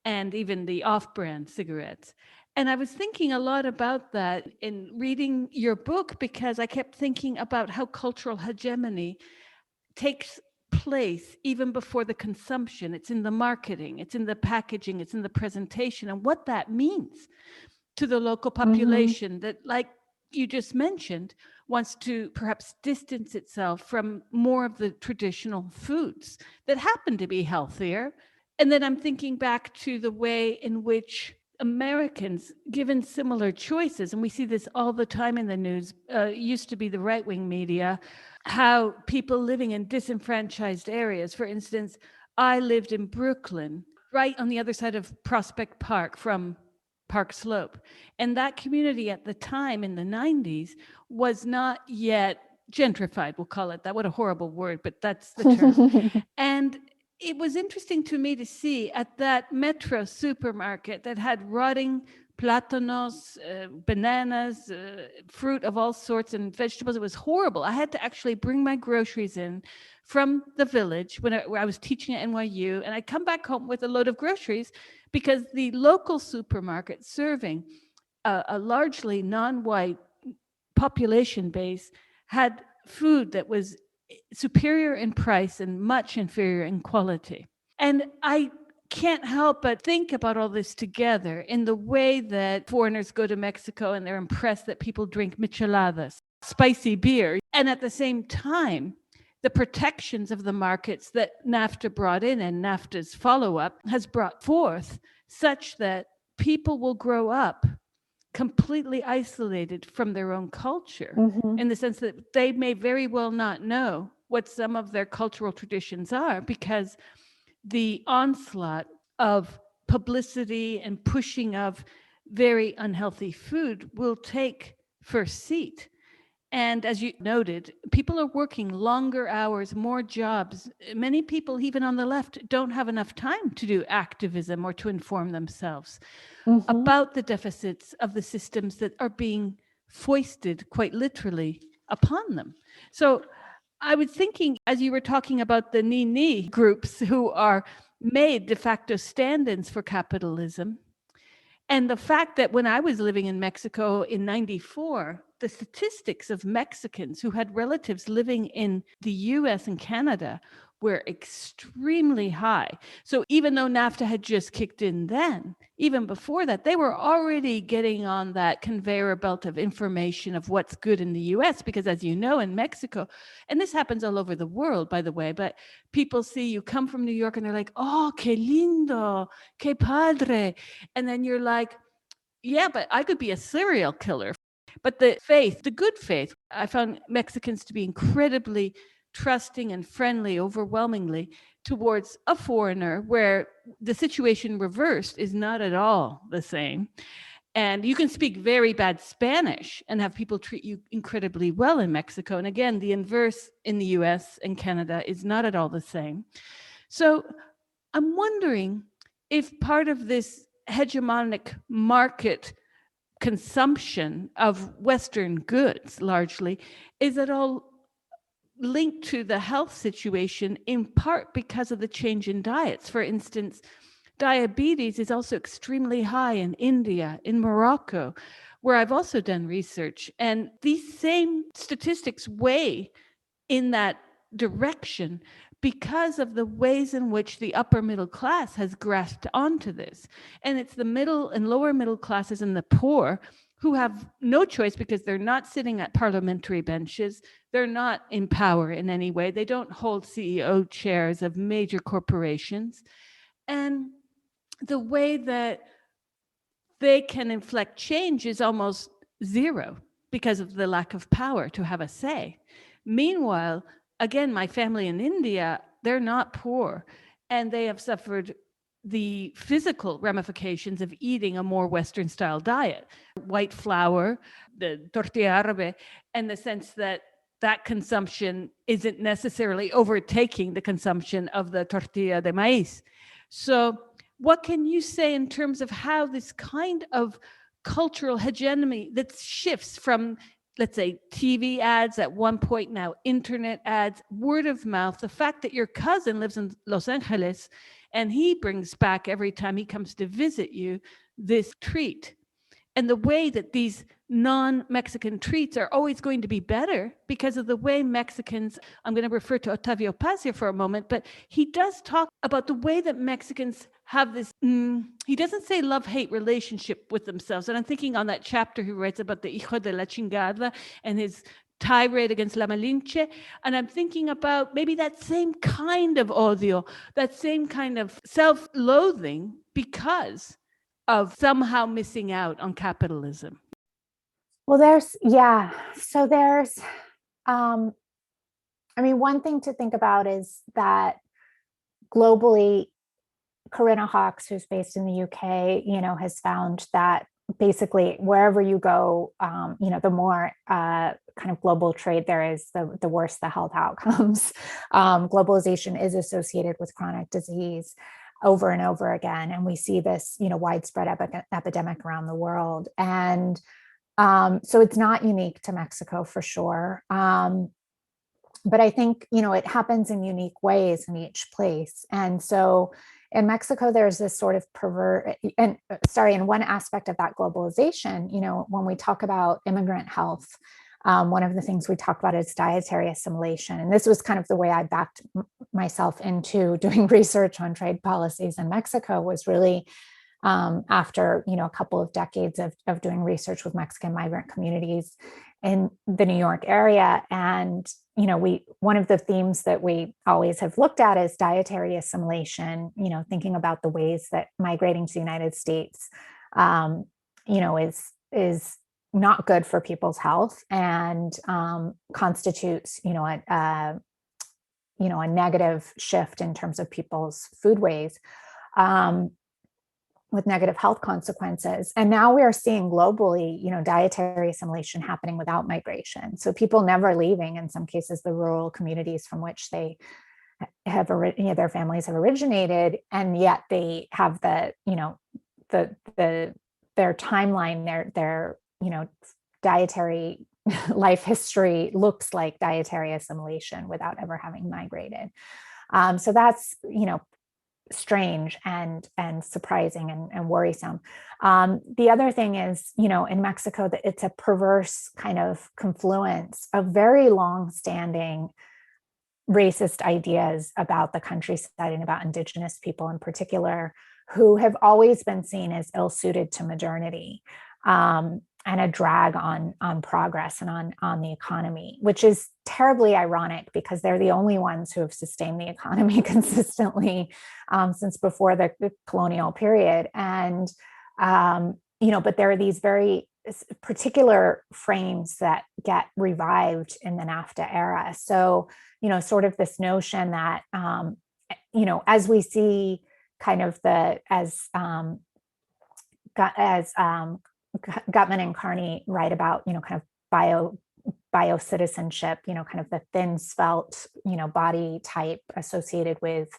and even the off-brand cigarettes. And I was thinking a lot about that in reading your book, because I kept thinking about how cultural hegemony takes place even before the consumption. It's in the marketing, it's in the packaging, it's in the presentation, and what that means to the local population that, like you just mentioned, wants to perhaps distance itself from more of the traditional foods that happen to be healthier. And then I'm thinking back to the way in which Americans, given similar choices, and we see this all the time in the news, used to be the right-wing media, how people living in disenfranchised areas, for instance, I lived in Brooklyn, right on the other side of Prospect Park from Park Slope. And that community at the time in the 90s was not yet gentrified, we'll call it that. What a horrible word, but that's the term. And it was interesting to me to see at that Metro supermarket that had rotting plátanos, bananas, fruit of all sorts, and vegetables. It was horrible. I had to actually bring my groceries in from the village where I was teaching at NYU, and I'd come back home with a load of groceries because the local supermarket serving a largely non-white population base had food that was superior in price and much inferior in quality. And I can't help but think about all this together in the way that foreigners go to Mexico and they're impressed that people drink micheladas, spicy beer. And at the same time, the protections of the markets that NAFTA brought in and NAFTA's follow-up has brought forth such that people will grow up completely isolated from their own culture, in the sense that they may very well not know what some of their cultural traditions are, because the onslaught of publicity and pushing of very unhealthy food will take first seat. And as you noted, people are working longer hours, more jobs. Many people, even on the left, don't have enough time to do activism or to inform themselves about the deficits of the systems that are being foisted quite literally upon them. So I was thinking, as you were talking about the Nini groups who are made de facto stand-ins for capitalism, and the fact that when I was living in Mexico in 94, the statistics of Mexicans who had relatives living in the US and Canada were extremely high. So even though NAFTA had just kicked in then, even before that, they were already getting on that conveyor belt of information of what's good in the US, because as you know, in Mexico, and this happens all over the world, by the way, but people see you come from New York and they're like, oh, que lindo, que padre. And then you're like, yeah, but I could be a serial killer. But the faith, the good faith, I found Mexicans to be incredibly trusting and friendly, overwhelmingly, towards a foreigner, where the situation reversed is not at all the same. And you can speak very bad Spanish and have people treat you incredibly well in Mexico. And again, the inverse in the US and Canada is not at all the same. So I'm wondering if part of this hegemonic market consumption of Western goods largely, is it all linked to the health situation in part because of the change in diets? For instance, diabetes is also extremely high in India, in Morocco, where I've also done research. And these same statistics weigh in that direction because of the ways in which the upper middle class has grasped onto this. And it's the middle and lower middle classes and the poor who have no choice because they're not sitting at parliamentary benches. They're not in power in any way. They don't hold CEO chairs of major corporations. And the way that they can inflect change is almost zero because of the lack of power to have a say. Meanwhile, again, my family in India, they're not poor, and they have suffered the physical ramifications of eating a more Western style diet. White flour, the tortilla árabe, and the sense that that consumption isn't necessarily overtaking the consumption of the tortilla de maíz. So what can you say in terms of how this kind of cultural hegemony that shifts from, let's say, TV ads at one point, now internet ads, word of mouth, the fact that your cousin lives in Los Angeles and he brings back every time he comes to visit you this treat, and the way that these non-Mexican treats are always going to be better because of the way Mexicans, I'm going to refer to Octavio Paz here for a moment, but he does talk about the way that Mexicans have this, he doesn't say love-hate relationship with themselves. And I'm thinking on that chapter he writes about the hijo de la chingada and his tirade against La Malinche. And I'm thinking about maybe that same kind of odio, that same kind of self-loathing because of somehow missing out on capitalism. Well, one thing to think about is that globally, Corinna Hawkes, who's based in the UK, has found that basically wherever you go, the more kind of global trade there is, the worse the health outcomes. Globalization is associated with chronic disease over and over again. And we see this, widespread epidemic around the world. And so it's not unique to Mexico for sure. But I think, it happens in unique ways in each place. And so in Mexico, there's this sort of in one aspect of that globalization, when we talk about immigrant health, one of the things we talk about is dietary assimilation. And this was kind of the way I backed myself into doing research on trade policies in Mexico, was really after, a couple of decades of doing research with Mexican migrant communities in the New York area. And, one of the themes that we always have looked at is dietary assimilation, thinking about the ways that migrating to the United States, is not good for people's health and constitutes, a negative shift in terms of people's foodways. With negative health consequences. And now we are seeing globally, dietary assimilation happening without migration. So people never leaving, in some cases, the rural communities from which they have, their families have originated. And yet they have their timeline, their dietary life history looks like dietary assimilation without ever having migrated. So that's, strange and surprising and worrisome. The other thing is, in Mexico, that it's a perverse kind of confluence of very long-standing racist ideas about the countryside and about indigenous people in particular, who have always been seen as ill-suited to modernity. And a drag on progress and on the economy, which is terribly ironic because they're the only ones who have sustained the economy consistently since before the colonial period. And, but there are these very particular frames that get revived in the NAFTA era. So, sort of this notion that, as we see kind of Gutman and Carney write about, kind of bio citizenship, kind of the thin, svelte, body type associated with,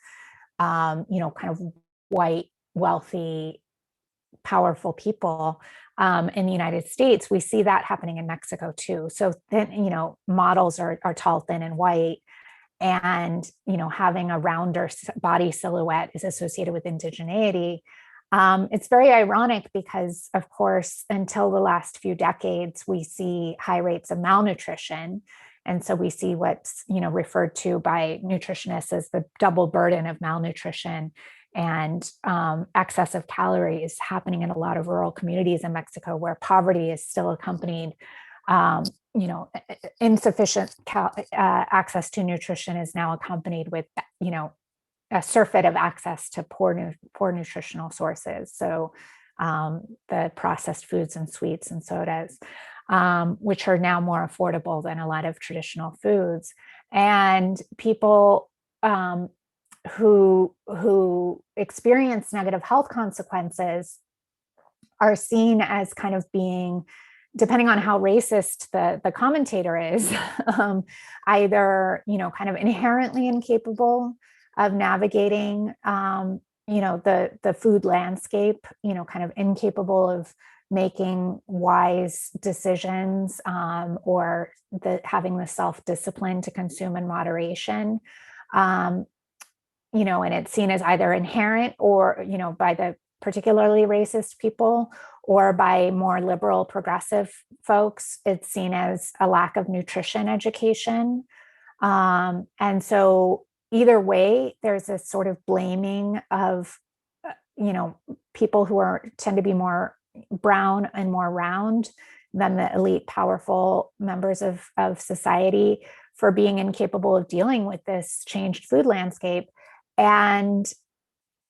kind of white, wealthy, powerful people in the United States, we see that happening in Mexico too. So then, models are tall, thin, and white. And, having a rounder body silhouette is associated with indigeneity. It's very ironic because, of course, until the last few decades, we see high rates of malnutrition. And so we see what's, referred to by nutritionists as the double burden of malnutrition and excess of calories happening in a lot of rural communities in Mexico, where poverty is still accompanied. Insufficient access to nutrition is now accompanied with, a surfeit of access to poor nutritional sources. So the processed foods and sweets and sodas, which are now more affordable than a lot of traditional foods. And people who experience negative health consequences are seen as kind of being, depending on how racist the commentator is, either, kind of inherently incapable of navigating, the food landscape, kind of incapable of making wise decisions, or having the self-discipline to consume in moderation. And it's seen as either inherent or, by the particularly racist people, or by more liberal progressive folks, it's seen as a lack of nutrition education. And so either way, there's this sort of blaming of, people who tend to be more brown and more round than the elite, powerful members of society for being incapable of dealing with this changed food landscape. And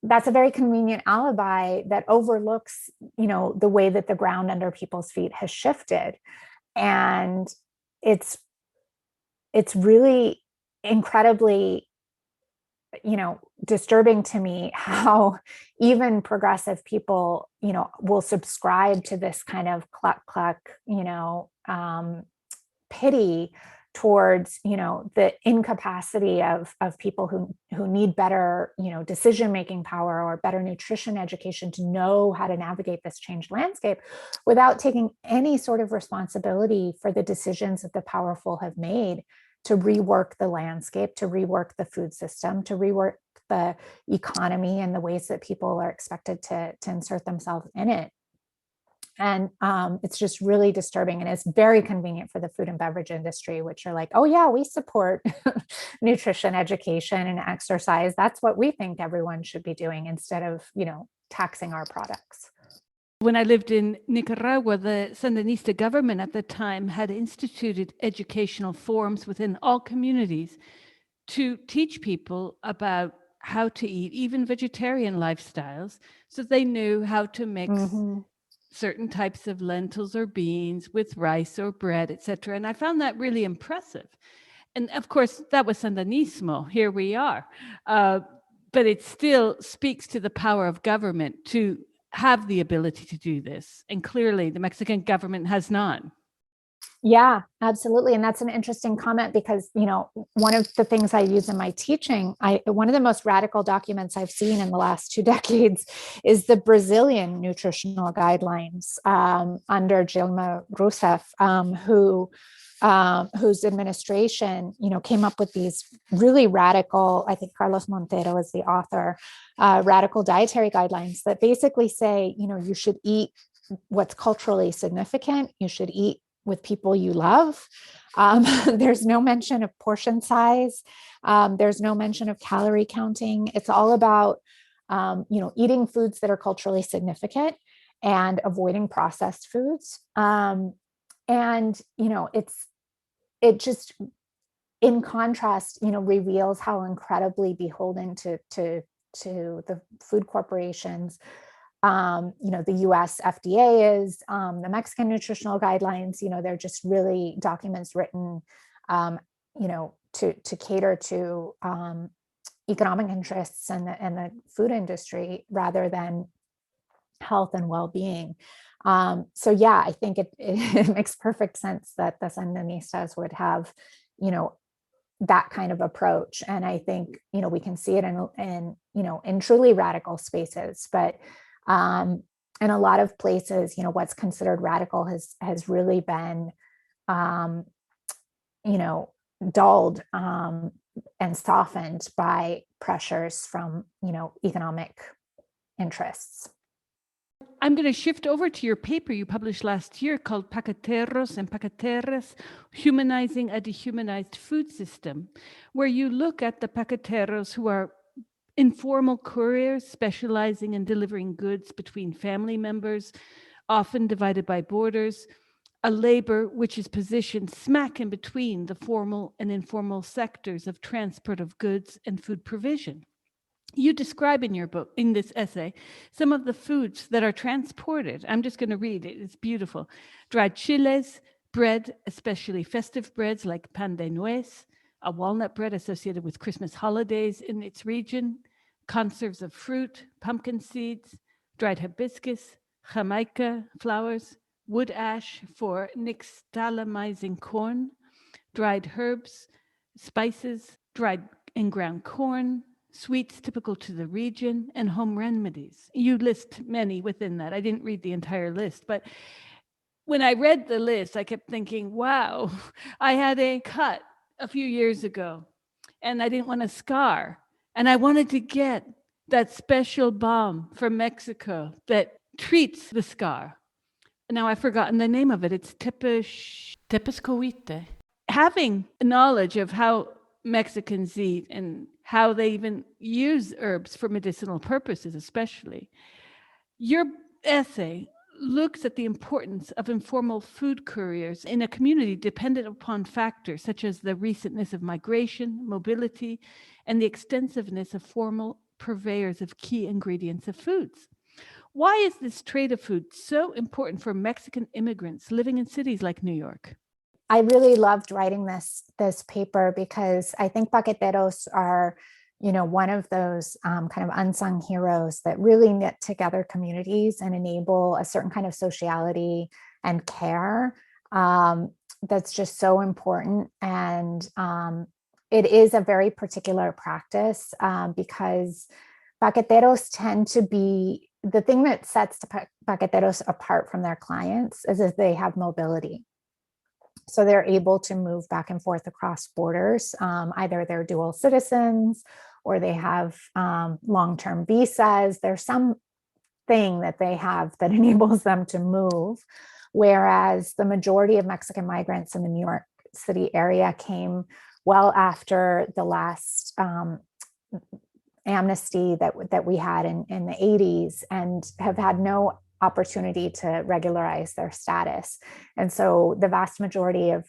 that's a very convenient alibi that overlooks, the way that the ground under people's feet has shifted. And it's really incredibly, disturbing to me how even progressive people, will subscribe to this kind of cluck, pity towards, the incapacity of people who need better, decision-making power or better nutrition education to know how to navigate this changed landscape, without taking any sort of responsibility for the decisions that the powerful have made to rework the landscape, to rework the food system, to rework the economy and the ways that people are expected to insert themselves in it. And it's just really disturbing. And it's very convenient for the food and beverage industry, which are like, oh yeah, we support nutrition education and exercise. That's what we think everyone should be doing, instead of, taxing our products. When I lived in Nicaragua, the Sandinista government at the time had instituted educational forums within all communities to teach people about how to eat, even vegetarian lifestyles, so they knew how to mix certain types of lentils or beans with rice or bread, etc. And I found that really impressive. And of course, that was Sandinismo. Here we are. But it still speaks to the power of government to have the ability to do this. And clearly, the Mexican government has not. Yeah, absolutely. And that's an interesting comment because, one of the things I use in my teaching, one of the most radical documents I've seen in the last 2 decades is the Brazilian nutritional guidelines under Dilma Rousseff, whose administration, came up with these really radical, I think Carlos Montero is the author, radical dietary guidelines that basically say, you should eat what's culturally significant. You should eat with people you love. There's no mention of portion size. There's no mention of calorie counting. It's all about, eating foods that are culturally significant and avoiding processed foods. And, it just, in contrast, reveals how incredibly beholden to the food corporations, the US FDA is, the Mexican nutritional guidelines, they're just really documents written, to cater to economic interests and the food industry rather than health and well-being. So yeah, I think it makes perfect sense that the Sandinistas would have, that kind of approach. And I think, we can see it in truly radical spaces, but in a lot of places, what's considered radical has really been, dulled and softened by pressures from, economic interests. I'm going to shift over to your paper you published last year called Paqueteros and Paqueteras, Humanizing a Dehumanized Food System, where you look at the paqueteros, who are informal couriers specializing in delivering goods between family members, often divided by borders, a labor which is positioned smack in between the formal and informal sectors of transport of goods and food provision. You describe in your book, in this essay, some of the foods that are transported. I'm just going to read it. It's beautiful. Dried chiles, bread, especially festive breads like pan de nuez, a walnut bread associated with Christmas holidays in its region, conserves of fruit, pumpkin seeds, dried hibiscus, jamaica flowers, wood ash for nixtalamizing corn, dried herbs, spices, dried and ground corn, sweets typical to the region, and home remedies. You list many within that. I didn't read the entire list, but when I read the list, I kept thinking, wow, I had a cut a few years ago and I didn't want a scar. And I wanted to get that special balm from Mexico that treats the scar. Now I've forgotten the name of it. It's Tepescoite. Having knowledge of how Mexicans eat and how they even use herbs for medicinal purposes, especially. Your essay looks at the importance of informal food couriers in a community dependent upon factors such as the recentness of migration, mobility, and the extensiveness of formal purveyors of key ingredients of foods. Why is this trade of food so important for Mexican immigrants living in cities like New York? I really loved writing this paper because I think paqueteros are, one of those kind of unsung heroes that really knit together communities and enable a certain kind of sociality and care that's just so important. And it is a very particular practice because paqueteros tend to be, the thing that sets the paqueteros apart from their clients is that they have mobility. So they're able to move back and forth across borders. Either they're dual citizens or they have long-term visas. There's something that they have that enables them to move. Whereas the majority of Mexican migrants in the New York City area came well after the last amnesty that we had in the 80s and have had no opportunity to regularize their status. And so the vast majority of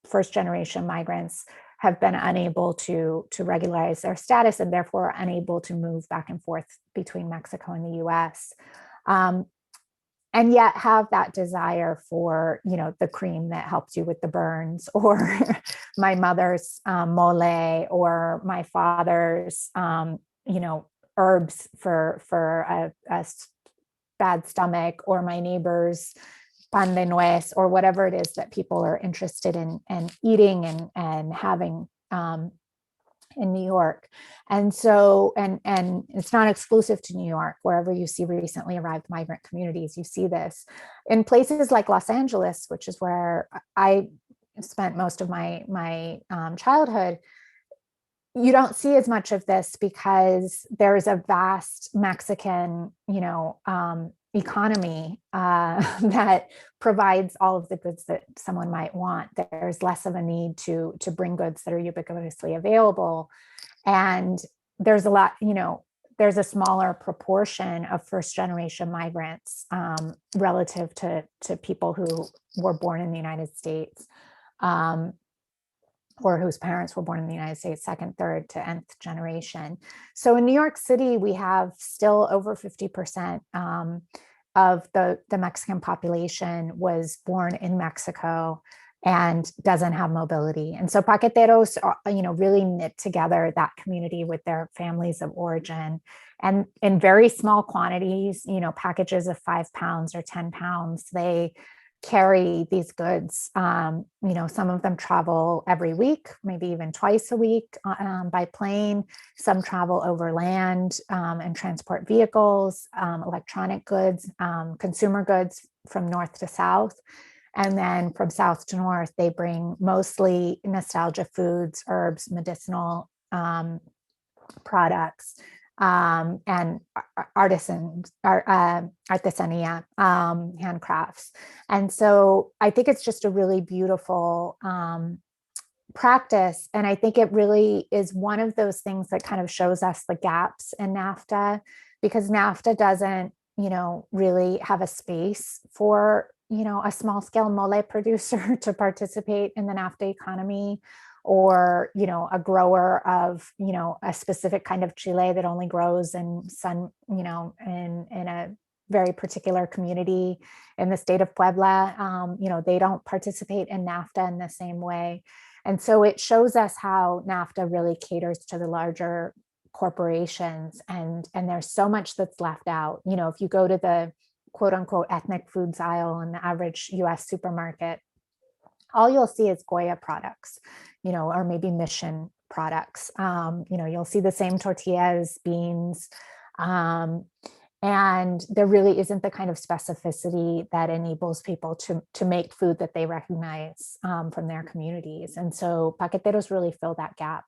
first generation migrants have been unable to regularize their status and therefore unable to move back and forth between Mexico and the US. And yet have that desire for, the cream that helps you with the burns, or my mother's mole, or my father's, herbs for a bad stomach, or my neighbor's pan de nuez, or whatever it is that people are interested in eating and having in New York. And so, and it's not exclusive to New York. Wherever you see recently arrived migrant communities, you see this. In places like Los Angeles, which is where I spent most of my childhood, you don't see as much of this because there's a vast Mexican, economy that provides all of the goods that someone might want. There's less of a need to bring goods that are ubiquitously available. And there's a lot, there's a smaller proportion of first generation migrants relative to people who were born in the United States. Or whose parents were born in the United States, second, third to nth generation. So in New York City, we have still over 50% of the Mexican population was born in Mexico and doesn't have mobility. And so paqueteros, really knit together that community with their families of origin. And in very small quantities, packages of 5 pounds or 10 pounds, they carry these goods. Some of them travel every week, maybe even twice a week by plane. Some travel overland and transport vehicles, electronic goods, consumer goods from north to south. And then from south to north, they bring mostly nostalgia foods, herbs, medicinal products, and artisania, handcrafts. And so I think it's just a really beautiful practice. And I think it really is one of those things that kind of shows us the gaps in NAFTA, because NAFTA doesn't, really have a space for, a small scale mole producer to participate in the NAFTA economy, or a grower of a specific kind of chile that only grows in in a very particular community in the state of Puebla. They don't participate in NAFTA in the same way. And so it shows us how NAFTA really caters to the larger corporations, and there's so much that's left out. If you go to the quote unquote ethnic foods aisle in the average US supermarket, all you'll see is Goya products, or maybe Mission products. You'll see the same tortillas, beans, and there really isn't the kind of specificity that enables people to make food that they recognize from their communities. And so paqueteros really fill that gap.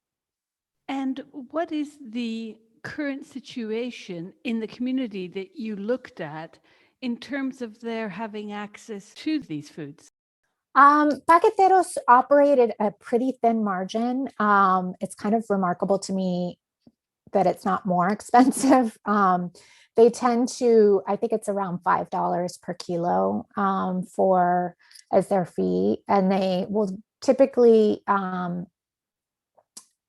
And what is the current situation in the community that you looked at in terms of their having access to these foods? Paqueteros operated a pretty thin margin. It's kind of remarkable to me that it's not more expensive. They tend to, I think it's around $5 per kilo as their fee, and they will typically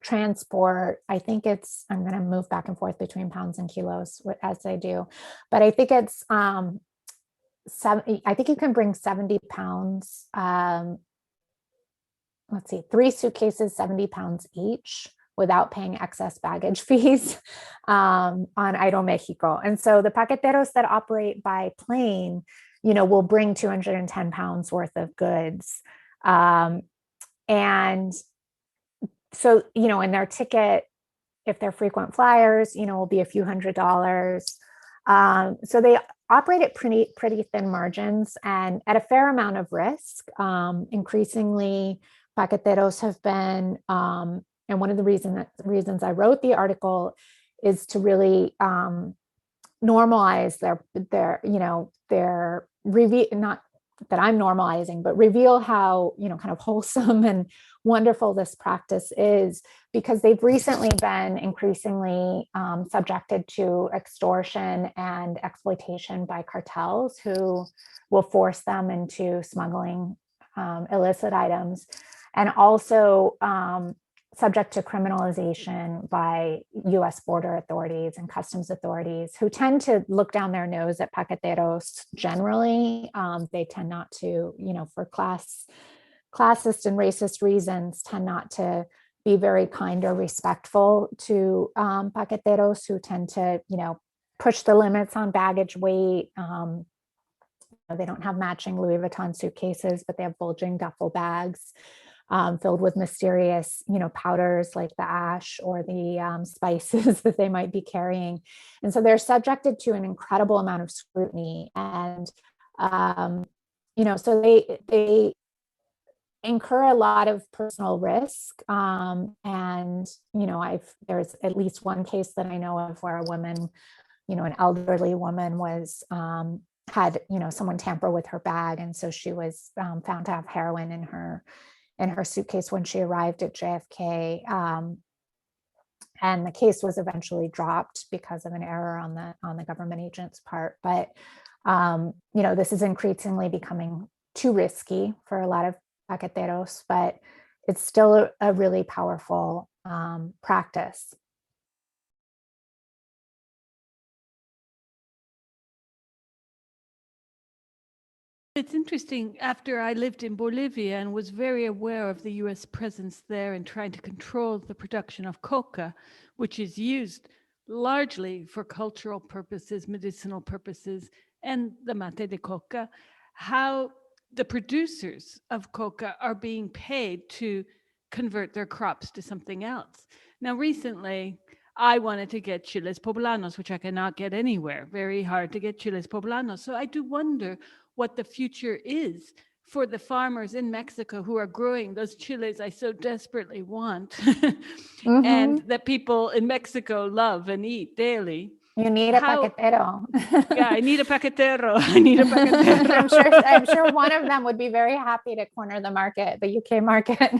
transport, I think it's, I'm going to move back and forth between pounds and kilos as I do, but I think it's I think you can bring 70 pounds, let's see, 3 suitcases, 70 pounds each, without paying excess baggage fees on Aeromexico. And so the paqueteros that operate by plane, will bring 210 pounds worth of goods. And so, in their ticket, if they're frequent flyers, will be a few $100s. So they operate at pretty thin margins and at a fair amount of risk. Increasingly, paqueteros have been, and one of the reasons I wrote the article is to really normalize their review, not that I'm normalizing, but reveal how, kind of wholesome and wonderful this practice is, because they've recently been increasingly subjected to extortion and exploitation by cartels who will force them into smuggling illicit items, and also subject to criminalization by US border authorities and customs authorities, who tend to look down their nose at paqueteros generally. They tend not to, for classist and racist reasons, tend not to be very kind or respectful to paqueteros, who tend to, push the limits on baggage weight. They don't have matching Louis Vuitton suitcases, but they have bulging duffel bags filled with mysterious, powders like the ash or the spices that they might be carrying. And so they're subjected to an incredible amount of scrutiny. And, so they incur a lot of personal risk. And, there's at least one case that I know of where a woman, an elderly woman had, someone tamper with her bag. And so she was found to have heroin in her suitcase when she arrived at JFK. And the case was eventually dropped because of an error on the government agent's part. But, this is increasingly becoming too risky for a lot of paqueteros, but it's still a really powerful practice. It's interesting. After I lived in Bolivia and was very aware of the US presence there in trying to control the production of coca, which is used largely for cultural purposes, medicinal purposes, and the mate de coca, how the producers of coca are being paid to convert their crops to something else. Now, recently, I wanted to get chiles poblanos, which I cannot get anywhere. Very hard to get chiles poblanos. So I do wonder what the future is for the farmers in Mexico who are growing those chiles I so desperately want and Mm-hmm. that people in Mexico love and eat daily. You need a How, paquetero. yeah, I need a paquetero. I need a paquetero. I'm sure one of them would be very happy to corner the market, the UK market.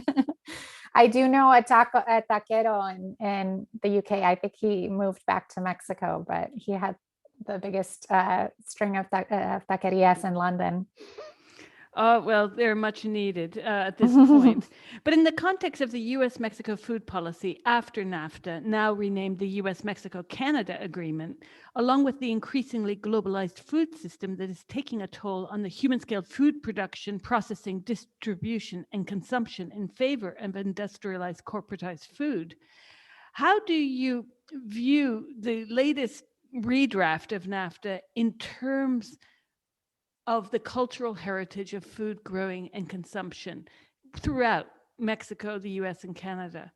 I do know a taquero in the UK. I think he moved back to Mexico, but he had the biggest string of taquerias in London. Oh, well, they're much needed at this point. But in the context of the US Mexico food policy after NAFTA, now renamed the US Mexico Canada Agreement, along with the increasingly globalized food system that is taking a toll on the human scale food production, processing, distribution, and consumption in favor of industrialized corporatized food, how do you view the latest redraft of NAFTA in terms of the cultural heritage of food growing and consumption throughout Mexico, the US, and Canada?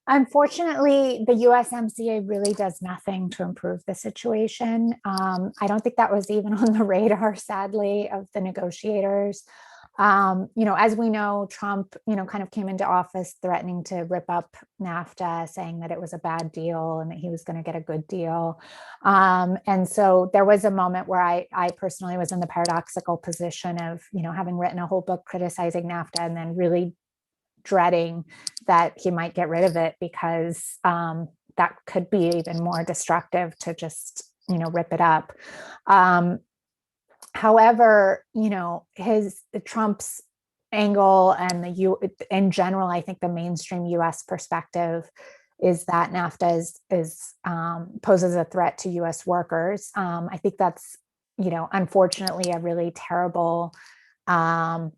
Unfortunately, the USMCA really does nothing to improve the situation. I don't think that was even on the radar, sadly, of the negotiators. As we know, Trump, kind of came into office threatening to rip up NAFTA, saying that it was a bad deal and that he was going to get a good deal. And so there was a moment where I personally was in the paradoxical position of, having written a whole book criticizing NAFTA and then really dreading that he might get rid of it because that could be even more destructive to just, rip it up. However, Trump's angle and in general, I think the mainstream US perspective is that NAFTA is poses a threat to US workers. I think that's, unfortunately a really terrible kind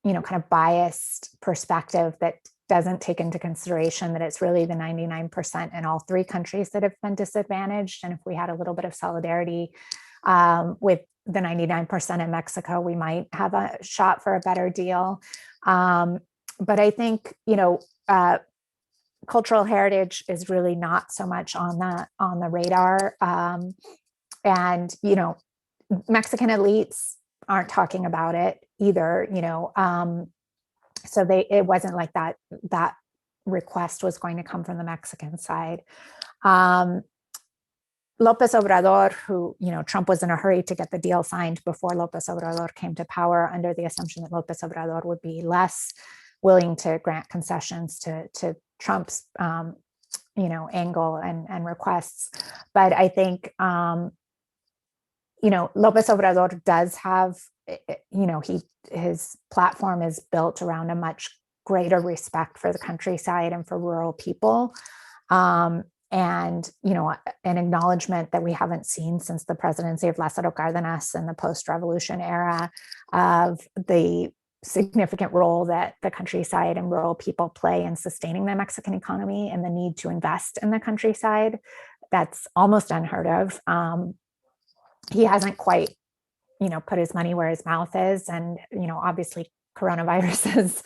of biased perspective that doesn't take into consideration that it's really the 99% in all three countries that have been disadvantaged. And if we had a little bit of solidarity with the 99% in Mexico, we might have a shot for a better deal. But I think, cultural heritage is really not so much on the radar. And, Mexican elites aren't talking about it either, so it wasn't like that request was going to come from the Mexican side. López Obrador, who, Trump was in a hurry to get the deal signed before López Obrador came to power, under the assumption that López Obrador would be less willing to grant concessions to Trump's, angle and requests. But I think, López Obrador does have, his platform is built around a much greater respect for the countryside and for rural people. And, an acknowledgement that we haven't seen since the presidency of Lázaro Cárdenas in the post-revolution era of the significant role that the countryside and rural people play in sustaining the Mexican economy and the need to invest in the countryside. That's almost unheard of. He hasn't quite, put his money where his mouth is. And, obviously coronavirus has,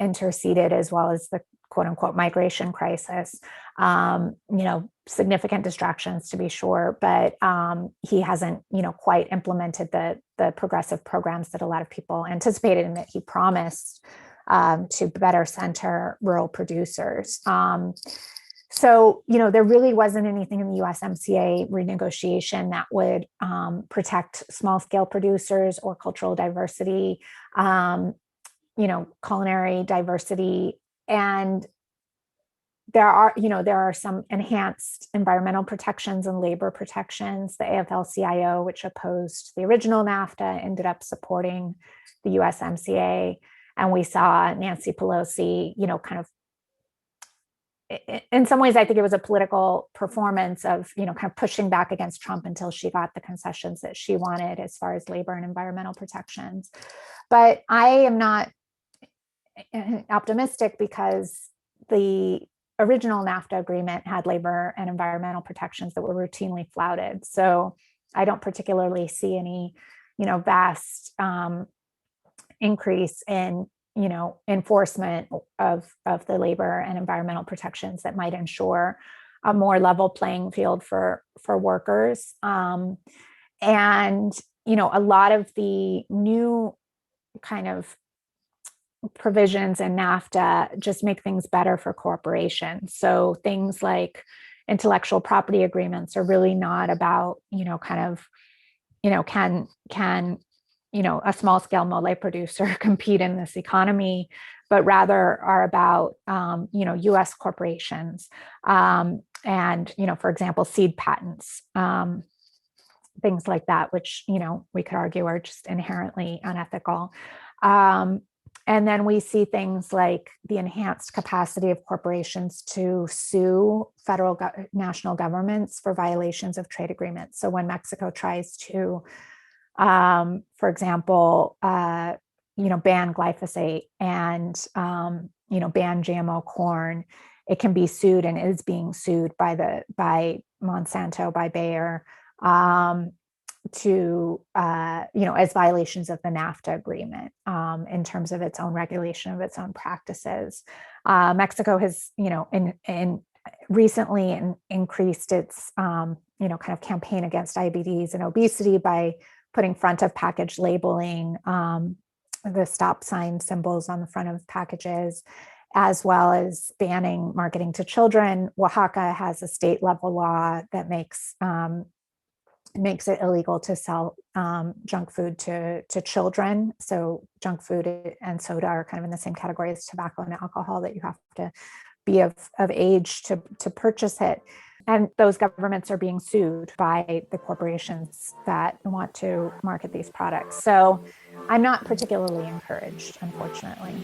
interceded, as well as the quote unquote migration crisis, significant distractions to be sure, but he hasn't, quite implemented the progressive programs that a lot of people anticipated and that he promised to better center rural producers. So, there really wasn't anything in the USMCA renegotiation that would protect small scale producers or cultural diversity, culinary diversity. And there are some enhanced environmental protections and labor protections. The AFL-CIO, which opposed the original NAFTA, ended up supporting the USMCA. And we saw Nancy Pelosi, kind of, in some ways, I think it was a political performance of, kind of pushing back against Trump until she got the concessions that she wanted as far as labor and environmental protections. But I am not optimistic because the original NAFTA agreement had labor and environmental protections that were routinely flouted. So I don't particularly see any, vast increase in enforcement of the labor and environmental protections that might ensure a more level playing field for workers. And a lot of the new kind of provisions in NAFTA just make things better for corporations. So things like intellectual property agreements are really not about, can a small scale mole producer compete in this economy, but rather are about, US corporations. And, for example, seed patents, things like that, which, we could argue are just inherently unethical. And then we see things like the enhanced capacity of corporations to sue federal national governments for violations of trade agreements. So when Mexico tries to, for example, ban glyphosate and, ban GMO corn, it can be sued and is being sued by Monsanto, by Bayer, to as violations of the NAFTA agreement, in terms of its own regulation of its own practices. Mexico has recently increased its kind of campaign against diabetes and obesity by putting front of package labeling, the stop sign symbols on the front of packages, as well as banning marketing to children. Oaxaca has a state level law that makes it illegal to sell junk food to children. So junk food and soda are kind of in the same category as tobacco and alcohol, that you have to be of age to purchase it. And those governments are being sued by the corporations that want to market these products. So I'm not particularly encouraged, unfortunately.